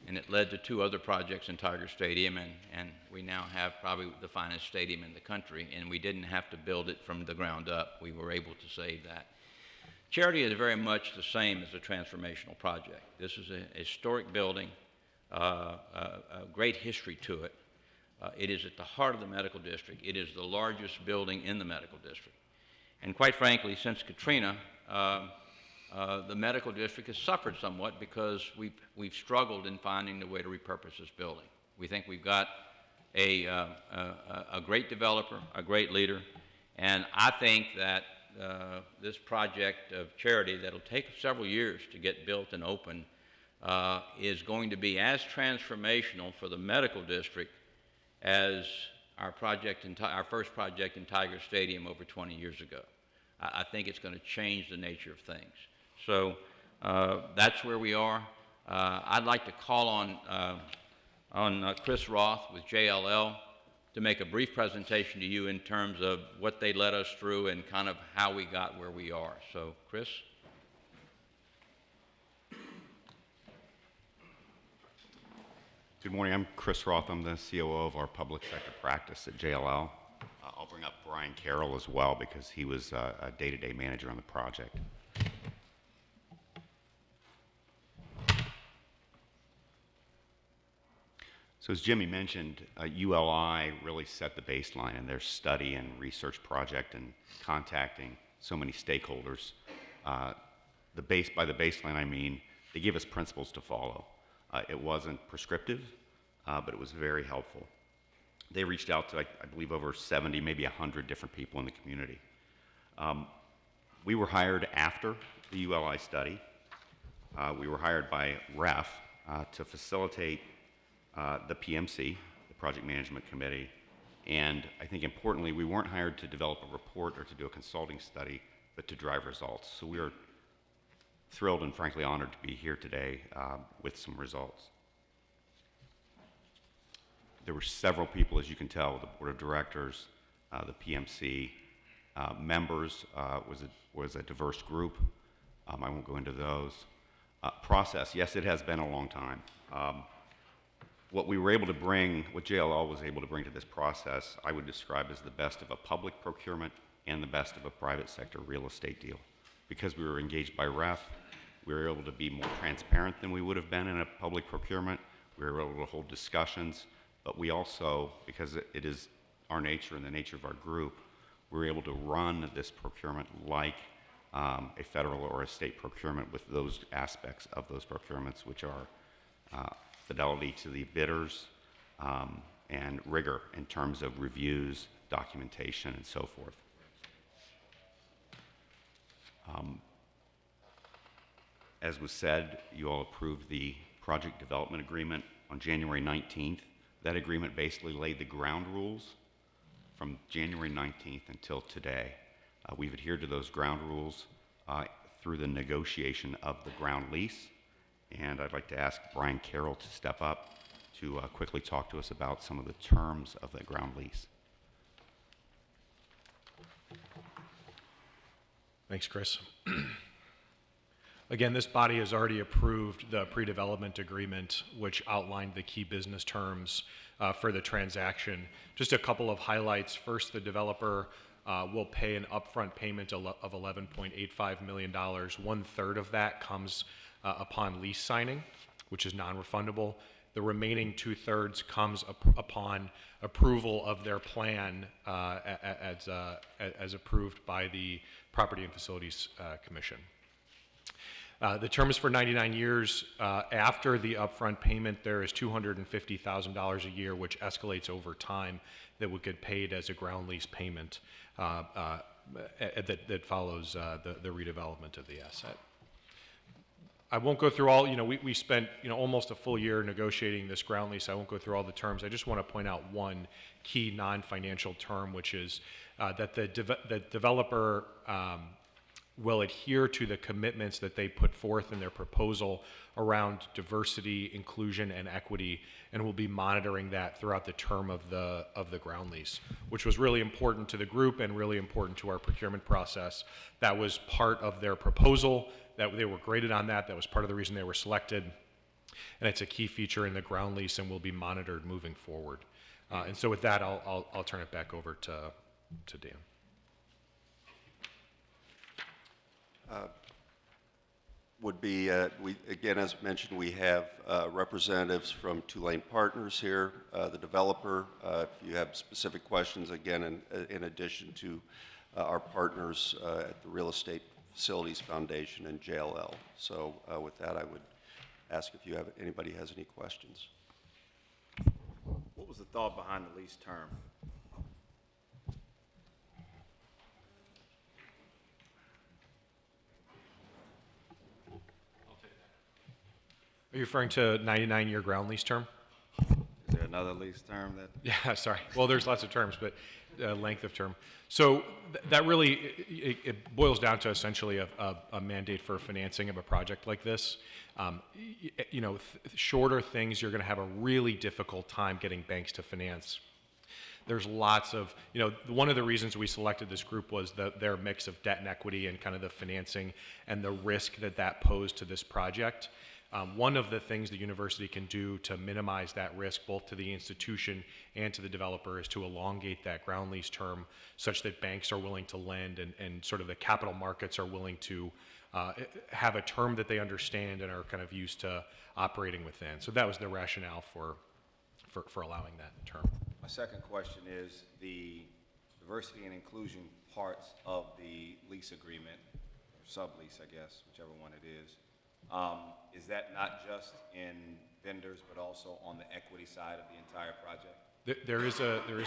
and it led to 2 other projects in Tiger Stadium, and we now have probably the finest stadium in the country, and we didn't have to build it from the ground up. We were able to save that. Charity is very much the same as a transformational project. This is a historic building, a great history to it. It is at the heart of the medical district. It is the largest building in the medical district. And quite frankly, since Katrina, the medical district has suffered somewhat because we've struggled in finding the way to repurpose this building. We think we've got a great developer, a great leader, and I think that this project of Charity that'll take several years to get built and open is going to be as transformational for the medical district as our first project in Tiger Stadium over 20 years ago. I think it's going to change the nature of things. So that's where we are. I'd like to call on Chris Roth with JLL to make a brief presentation to you in terms of what they led us through and kind of how we got where we are. So, Chris? Good morning. I'm Chris Roth. I'm the COO of our public sector practice at JLL. I'll bring up Brian Carroll as well because he was a day-to-day manager on the project. So as Jimmy mentioned, ULI really set the baseline in their study and research project and contacting so many stakeholders. By the baseline, I mean they gave us principles to follow. It wasn't prescriptive, but it was very helpful. They reached out to, I believe, over 70, maybe 100 different people in the community. We were hired after the ULI study. We were hired by REF to facilitate the PMC, the Project Management Committee, and I think importantly, we weren't hired to develop a report or to do a consulting study, but to drive results. So we are thrilled and frankly honored to be here today with some results. There were several people, as you can tell, the board of directors, the PMC members was a diverse group. I won't go into those. Process, yes, it has been a long time. What we were able to bring, what JLL was able to bring to this process, I would describe as the best of a public procurement and the best of a private sector real estate deal. Because we were engaged by REF, we were able to be more transparent than we would have been in a public procurement. We were able to hold discussions, but we also, because it is our nature and the nature of our group, we were able to run this procurement like a federal or a state procurement with those aspects of those procurements, which are fidelity to the bidders and rigor in terms of reviews, documentation, and so forth. As was said, you all approved the project development agreement on January 19th. That agreement basically laid the ground rules from January 19th until today. We've adhered to those ground rules through the negotiation of the ground lease, and I'd like to ask Brian Carroll to step up to quickly talk to us about some of the terms of the ground lease. Thanks, Chris. Again, this body has already approved the pre-development agreement, which outlined the key business terms for the transaction. Just a couple of highlights. First, the developer will pay an upfront payment of $11.85 million. 1/3 of that comes upon lease signing, which is non-refundable. The remaining 2/3 comes upon approval of their plan as approved by the Property and Facilities Commission. The term is for 99 years. After the upfront payment, there is $250,000 a year, which escalates over time, that would get paid as a ground lease payment that follows the redevelopment of the asset. I won't go through all, we spent, almost a full year negotiating this ground lease. I won't go through all the terms. I just want to point out one key non-financial term, which is that the developer will adhere to the commitments that they put forth in their proposal around diversity, inclusion, and equity, and will be monitoring that throughout the term of the ground lease, which was really important to the group and really important to our procurement process. That was part of their proposal, that they were graded on that. That was part of the reason they were selected, and it's a key feature in the ground lease and will be monitored moving forward. And so with that, I'll turn it back over to Dan. Would be, again, as mentioned, we have representatives from Tulane Partners here, the developer. If you have specific questions, again, in addition to our partners at the Real Estate Facilities Foundation and JLL. So with that, I would ask if anybody has any questions. What was the thought behind the lease term? Are you referring to 99-year ground lease term? Is there another lease term that? Yeah, sorry. Well, there's lots of terms, but length of term. So that really, it boils down to essentially a mandate for financing of a project like this. Shorter things, you're going to have a really difficult time getting banks to finance. There's lots of, one of the reasons we selected this group was their mix of debt and equity and kind of the financing and the risk that posed to this project. One of the things the university can do to minimize that risk, both to the institution and to the developer, is to elongate that ground lease term such that banks are willing to lend and sort of the capital markets are willing to have a term that they understand and are kind of used to operating within. So that was the rationale for allowing that term. My second question is the diversity and inclusion parts of the lease agreement, or sublease, I guess, whichever one it is. Is that not just in vendors, but also on the equity side of the entire project? There is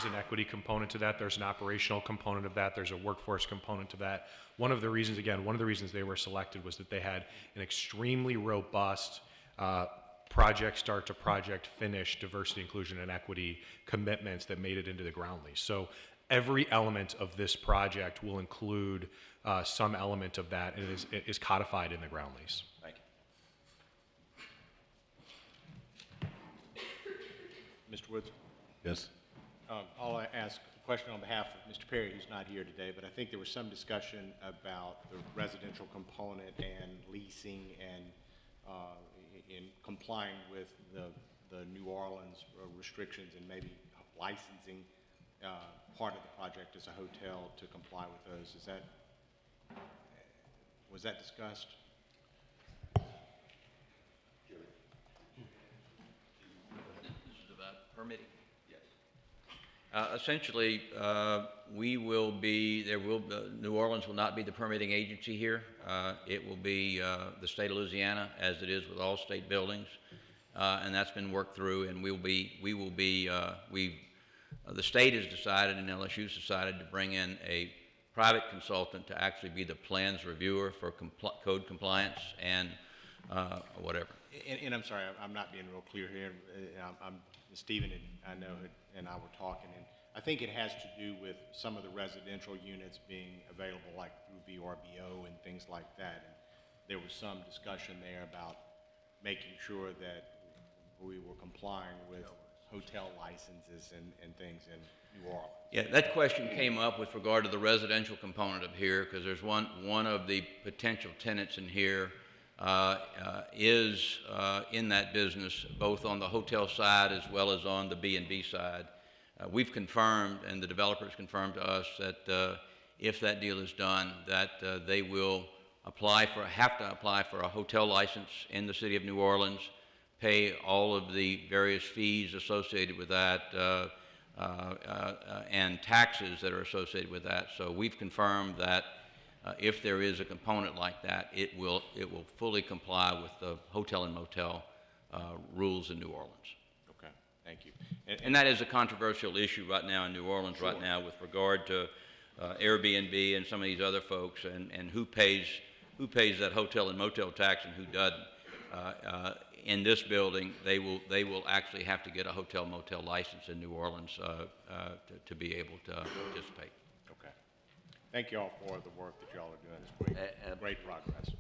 an equity component to that. There's an operational component of that. There's a workforce component to that. One of the reasons they were selected was that they had an extremely robust project start to project finish diversity, inclusion, and equity commitments that made it into the ground lease. So every element of this project will include some element of that, and it is codified in the ground lease. Thank you. Mr. Woods? Yes. I'll ask a question on behalf of Mr. Perry, who's not here today, but I think there was some discussion about the residential component and leasing and in complying with the New Orleans restrictions and maybe licensing part of the project as a hotel to comply with those. Was that discussed? This is about permitting. Essentially, New Orleans will not be the permitting agency here. It will be the state of Louisiana, as it is with all state buildings, and that's been worked through. And the state has decided, and LSU's decided, to bring in a private consultant to actually be the plans reviewer for code compliance and whatever. And I'm sorry, I'm not being real clear here. Stephen and I know and I were talking, and I think it has to do with some of the residential units being available, like through VRBO and things like that. And there was some discussion there about making sure that we were complying with hotel licenses and things in New Orleans. Yeah, that question came up with regard to the residential component of here, because there's one of the potential tenants in here is in that business, both on the hotel side as well as on the B&B side. We've confirmed, and the developers confirmed to us, that if that deal is done, that they will have to apply for a hotel license in the city of New Orleans, pay all of the various fees associated with that, and taxes that are associated with that. So we've confirmed that if there is a component like that, it will fully comply with the hotel and motel rules in New Orleans. Okay, thank you. And that is a controversial issue right now in New Orleans right now with regard to Airbnb and some of these other folks, and who pays that hotel and motel tax and who doesn't. In this building, they will actually have to get a hotel motel license in New Orleans to be able to participate. Okay. Thank you all for the work that y'all are doing. It's great progress.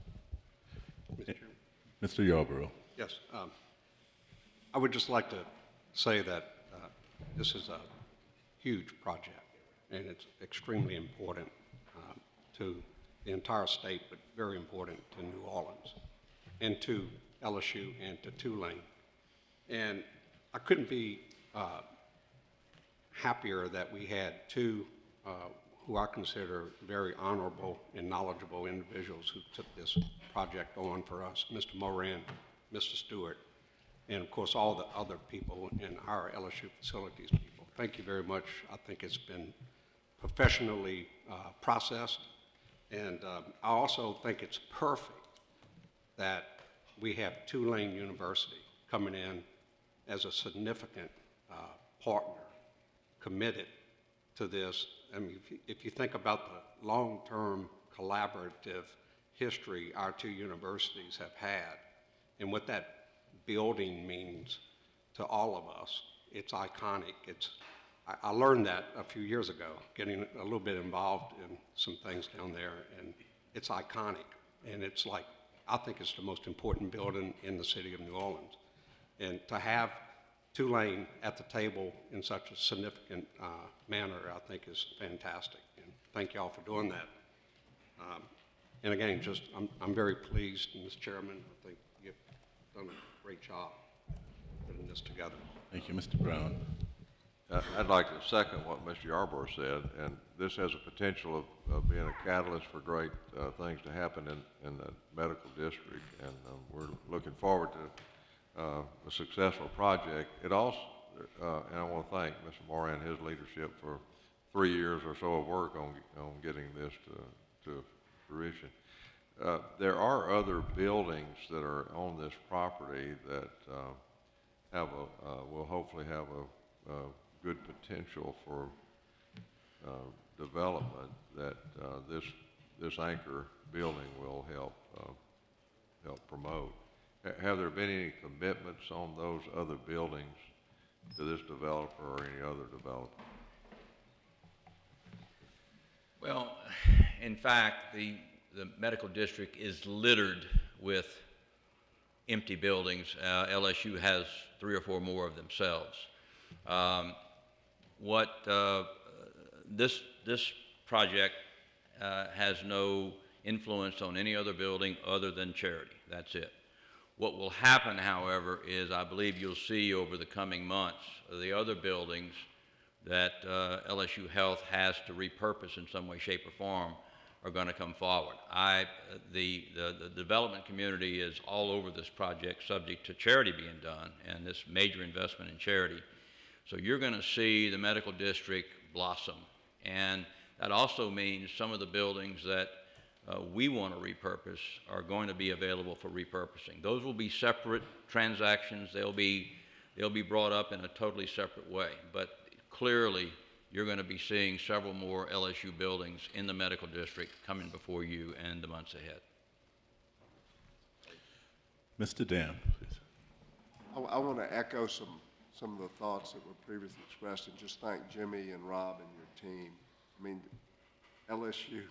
Mr. Yarborough. Yes. I would just like to say that this is a huge project, and it's extremely important to the entire state, but very important to New Orleans and to LSU and to Tulane. And I couldn't be happier that we had two who I consider very honorable and knowledgeable individuals who took this project on for us, Mr. Moran, Mr. Stewart, and of course all the other people in our LSU facilities people. Thank you very much. I think it's been professionally processed, and I also think it's perfect that we have Tulane University coming in as a significant partner, committed to this. I mean, if you think about the long-term collaborative history our two universities have had and what that building means to all of us, it's iconic. I learned that a few years ago, getting a little bit involved in some things down there, and it's iconic. And it's like, I think it's the most important building in the city of New Orleans. And to have Tulane at the table in such a significant manner, I think is fantastic. And thank you all for doing that. And again, I'm very pleased, Mr. Chairman. I think you've done a great job putting this together. Thank you, Mr. Brown. I'd like to second what Mr. Yarborough said, and this has a potential of being a catalyst for great things to happen in the medical district, and we're looking forward to a successful project. It also, and I want to thank Mr. Moran and his leadership for 3 years or so of work on getting this to fruition. There are other buildings that are on this property that will hopefully have a good potential for development that this anchor building will help promote. Have there been any commitments on those other buildings to this developer or any other developer? Well, in fact, the medical district is littered with empty buildings. LSU has 3 or 4 more of themselves. This project has no influence on any other building other than charity. That's it. What will happen, however, is I believe you'll see over the coming months the other buildings that LSU Health has to repurpose in some way, shape, or form are going to come forward. The development community is all over this project, subject to charity being done and this major investment in charity. So you're going to see the medical district blossom, and that also means some of the buildings that we want to repurpose are going to be available for repurposing. Those will be separate transactions. They'll be brought up in a totally separate way, but clearly you're going to be seeing several more LSU buildings in the medical district coming before you in the months ahead. Mr. Dam, please. I want to echo some of the thoughts that were previously expressed and just thank Jimmy and Rob and your team. I mean, LSU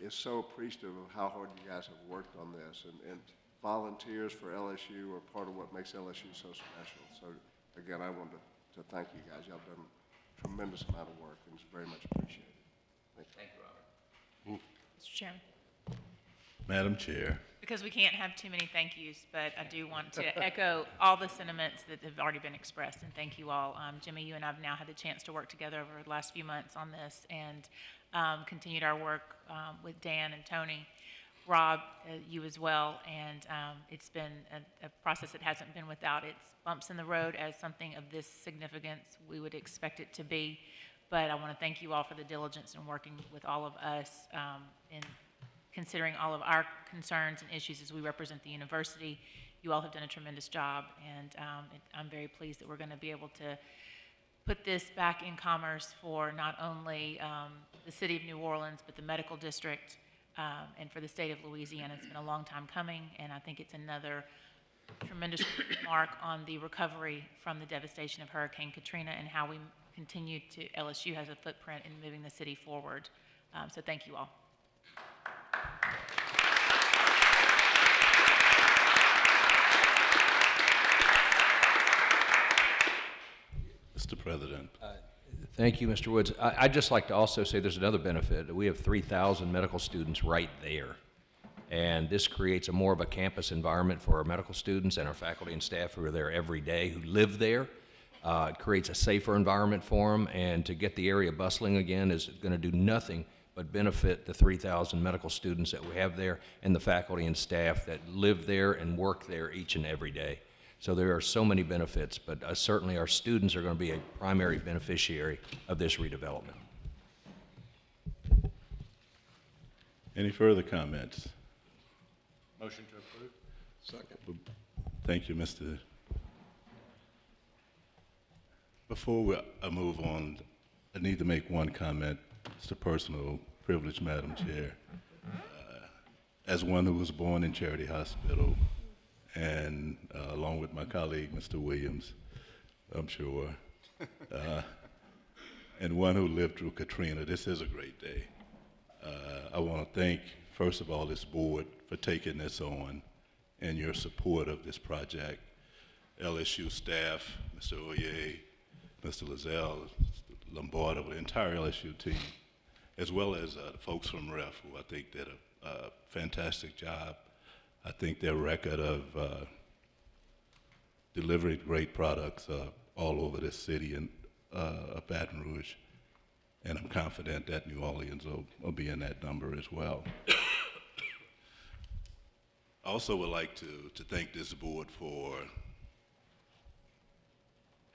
is so appreciative of how hard you guys have worked on this, and volunteers for LSU are part of what makes LSU so special. So again, I wanted to thank you guys. Y'all done a tremendous amount of work, and it's very much appreciated. Thank you, Mr. Chairman. Madam Chair. Because we can't have too many thank yous, but I do want to echo all the sentiments that have already been expressed, and thank you all. Jimmy, you and I have now had the chance to work together over the last few months on this, and continued our work with Dan and Tony, Rob, you as well, and it's been a process that hasn't been without its bumps in the road. As something of this significance, we would expect it to be, but I want to thank you all for the diligence in working with all of us in considering all of our concerns and issues as we represent the university. You all have done a tremendous job, and I'm very pleased that we're going to be able to put this back in commerce for not only the city of New Orleans, but the medical district, and for the state of Louisiana. It's been a long time coming, and I think it's another tremendous mark on the recovery from the devastation of Hurricane Katrina and how we continue to, LSU has a footprint in moving the city forward. So thank you all. Mr. President. Thank you, Mr. Woods. I'd just like to also say there's another benefit. We have 3,000 medical students right there. And this creates more of a campus environment for our medical students and our faculty and staff who are there every day, who live there. It creates a safer environment for them, and to get the area bustling again is going to do nothing but benefit the 3,000 medical students that we have there and the faculty and staff that live there and work there each and every day. So there are so many benefits, but certainly our students are going to be a primary beneficiary of this redevelopment. Any further comments? Motion to approve. Second. Thank you, Mr. Before I move on, I need to make one comment. It's a personal privilege, Madam Chair. As one who was born in Charity Hospital, and along with my colleague, Mr. Williams, I'm sure, and one who lived through Katrina, this is a great day. I want to thank, first of all, this board for taking this on and your support of this project. LSU staff, Mr. Oye, Mr. Lazelle, Lombardo, the entire LSU team, as well as the folks from REF, who I think did a fantastic job. I think their record of delivering great products all over this city and of Baton Rouge, and I'm confident that New Orleans will be in that number as well. I also would like to thank this board for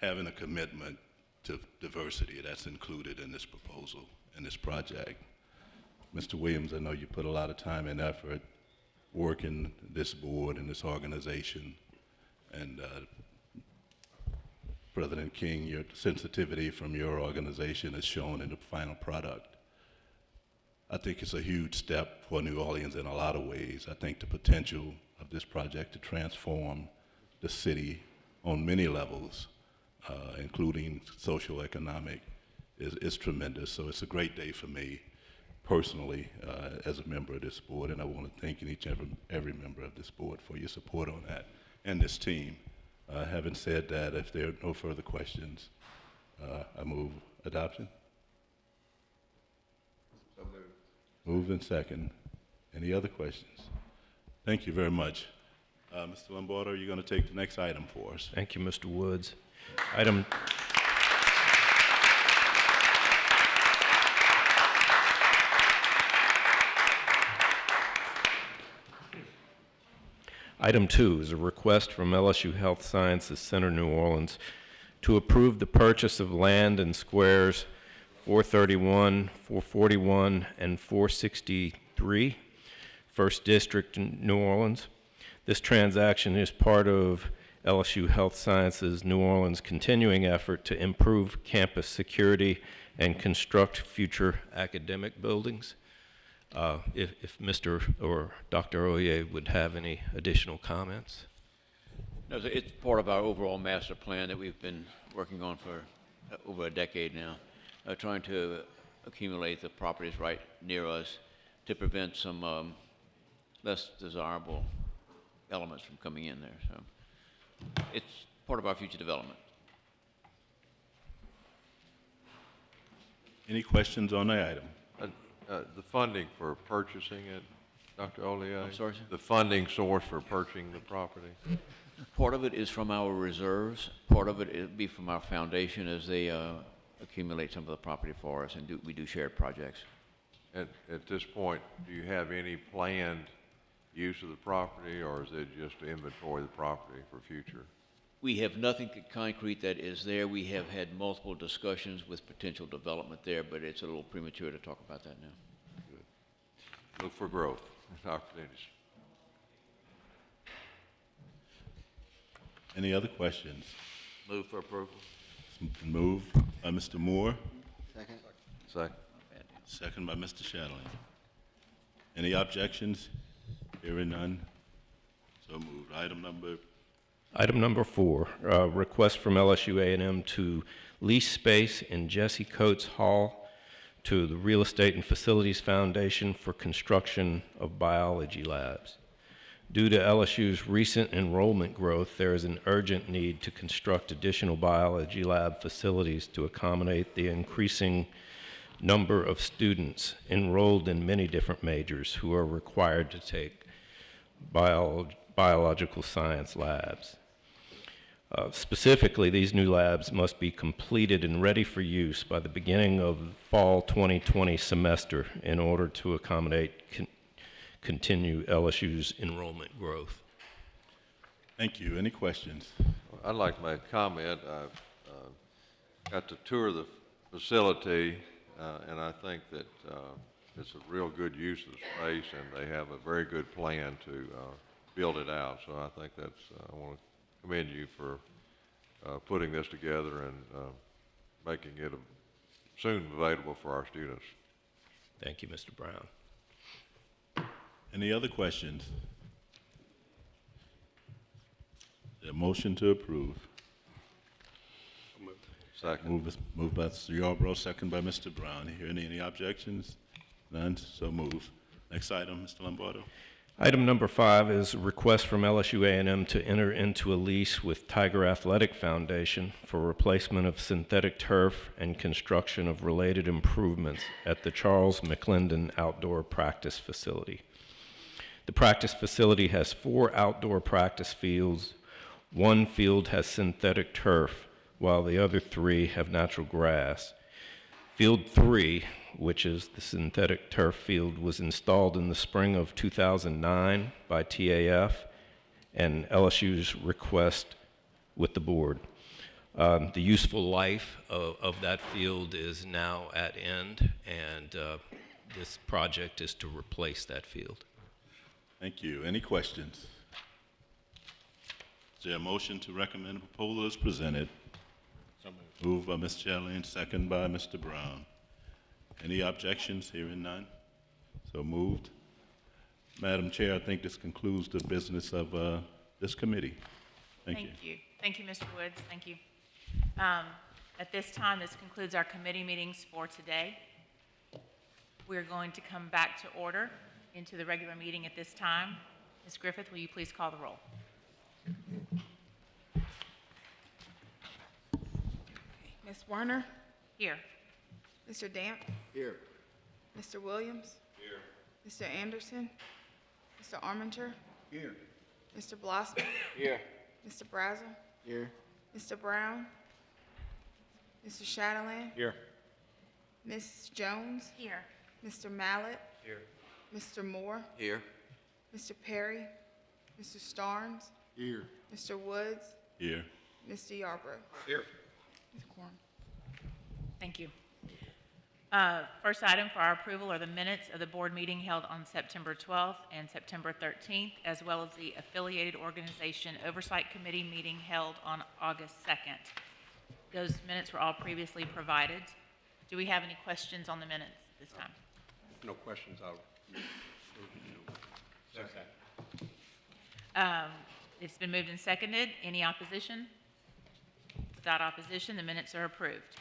having a commitment to diversity that's included in this proposal, in this project. Mr. Williams, I know you put a lot of time and effort working this board and this organization, and President King, your sensitivity from your organization is shown in the final product. I think it's a huge step for New Orleans in a lot of ways. I think the potential of this project to transform the city on many levels, including social, economic, is tremendous. So it's a great day for me personally as a member of this board, and I want to thank each and every member of this board for your support on that, and this team. Having said that, if there are no further questions, I move adoption. So moved. Moved and second. Any other questions? Thank you very much. Mr. Lombardo, you're going to take the next item for us. Thank you, Mr. Woods. Item 2 is a request from LSU Health Sciences Center, New Orleans, to approve the purchase of land and squares 431, 441, and 463, First District in New Orleans. This transaction is part of LSU Health Sciences New Orleans' continuing effort to improve campus security and construct future academic buildings. If Mr. or Dr. Oye would have any additional comments. No, it's part of our overall master plan that we've been working on for over a decade now, trying to accumulate the properties right near us to prevent some less desirable elements from coming in there. So it's part of our future development. Any questions on the item? The funding for purchasing it, Dr. Ollier? I'm sorry, sir? The funding source for purchasing the property? Part of it is from our reserves. Part of it will be from our foundation as they accumulate some of the property for us, and we do shared projects. At this point, do you have any planned use of the property, or is it just to inventory the property for future? We have nothing concrete that is there. We have had multiple discussions with potential development there, but it's a little premature to talk about that now. Good. Look for growth and opportunities. Any other questions? Move for approval. Moved by Mr. Moore, Second. Second. second by Mr. Shanley. Any objections? Hearing none, so moved. Item number 4, request from LSU A&M to lease space in Jesse Coates Hall to the Real Estate and Facilities Foundation for construction of biology labs. Due to LSU's recent enrollment growth, there is an urgent need to construct additional biology lab facilities to accommodate the increasing number of students enrolled in many different majors who are required to take biological science labs. Specifically, these new labs must be completed and ready for use by the beginning of fall 2020 semester in order to accommodate continue LSU's enrollment growth. Thank you. Any questions? I'd like to make a comment. I got to tour the facility, and I think that it's a real good use of the space, and they have a very good plan to build it out. So I think that's, I want to commend you for putting this together and making it soon available for our students. Thank you, Mr. Brown. Any other questions? A motion to approve. Second. Moved by Mr. Yarborough, second by Mr. Brown. Hearing any objections? None, so moved. Next item, Mr. Lombardo. Item number 5 is a request from LSU A&M to enter into a lease with Tiger Athletic Foundation for replacement of synthetic turf and construction of related improvements at the Charles McClendon Outdoor Practice Facility. The practice facility has 4 outdoor practice fields. 1 field has synthetic turf, while the other 3 have natural grass. Field 3, which is the synthetic turf field, was installed in the spring of 2009 by TAF and LSU's request with the board. The useful life of that field is now at end, and this project is to replace that field. Thank you. Any questions? Is there a motion to recommend the proposal as presented? So moved. Moved by Ms. Shanley, second by Mr. Brown. Any objections? Hearing none, so moved. Madam Chair, I think this concludes the business of this committee. Thank you. Thank you, Mr. Woods. Thank you. At this time, this concludes our committee meetings for today. We're going to come back to order into the regular meeting at this time. Ms. Griffith, will you please call the roll? Ms. Werner? Here. Mr. Damp? Here. Mr. Williams? Here. Mr. Anderson? Mr. Arminger? Here. Mr. Blossman? Here. Mr. Brazel? Here. Mr. Brown? Mr. Shadowland? Here. Ms. Jones? Here. Mr. Mallett? Here. Mr. Moore? Here. Mr. Perry? Mr. Starnes? Here. Mr. Woods? Here. Mr. Yarborough? Here. Ms. Quorum. Thank you. First item for our approval are the minutes of the board meeting held on September 12th and September 13th, as well as the affiliated organization oversight committee meeting held on August 2nd. Those minutes were all previously provided. Do we have any questions on the minutes this time? No questions. It's been moved and seconded. Any opposition? Without opposition, the minutes are approved.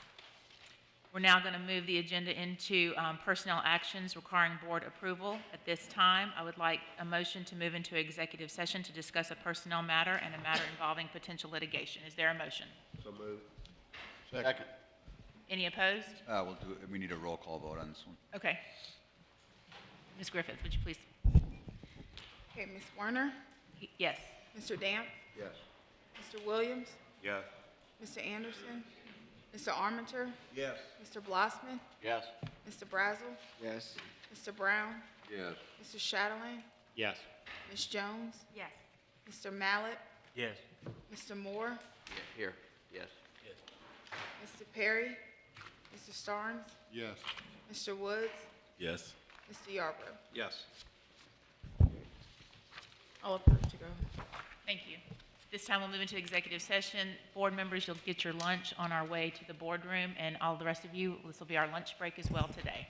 We're now going to move the agenda into personnel actions requiring board approval. At this time, I would like a motion to move into executive session to discuss a personnel matter and a matter involving potential litigation. Is there a motion? So moved. Second. Any opposed? We need a roll call vote on this one. Okay. Ms. Griffith, would you please? Okay, Ms. Werner, Yes. Mr. Damp, Yes. Mr. Williams, Yes. Mr. Anderson, Mr. Armature, Yes. Mr. Blossman, Yes. Mr. Brazel, Yes. Mr. Brown, Yes. Mr. Chatelain, Yes. Ms. Jones, Yes. Mr. Mallett, Yes. Mr. Moore, Here, yes. Mr. Perry, Mr. Starnes, Yes. Mr. Woods, Yes. Mr. Yarborough. Yes. All approved to go. Thank you. This time we'll move into executive session. Board members, you'll get your lunch on our way to the boardroom, and all the rest of you, this will be our lunch break as well today.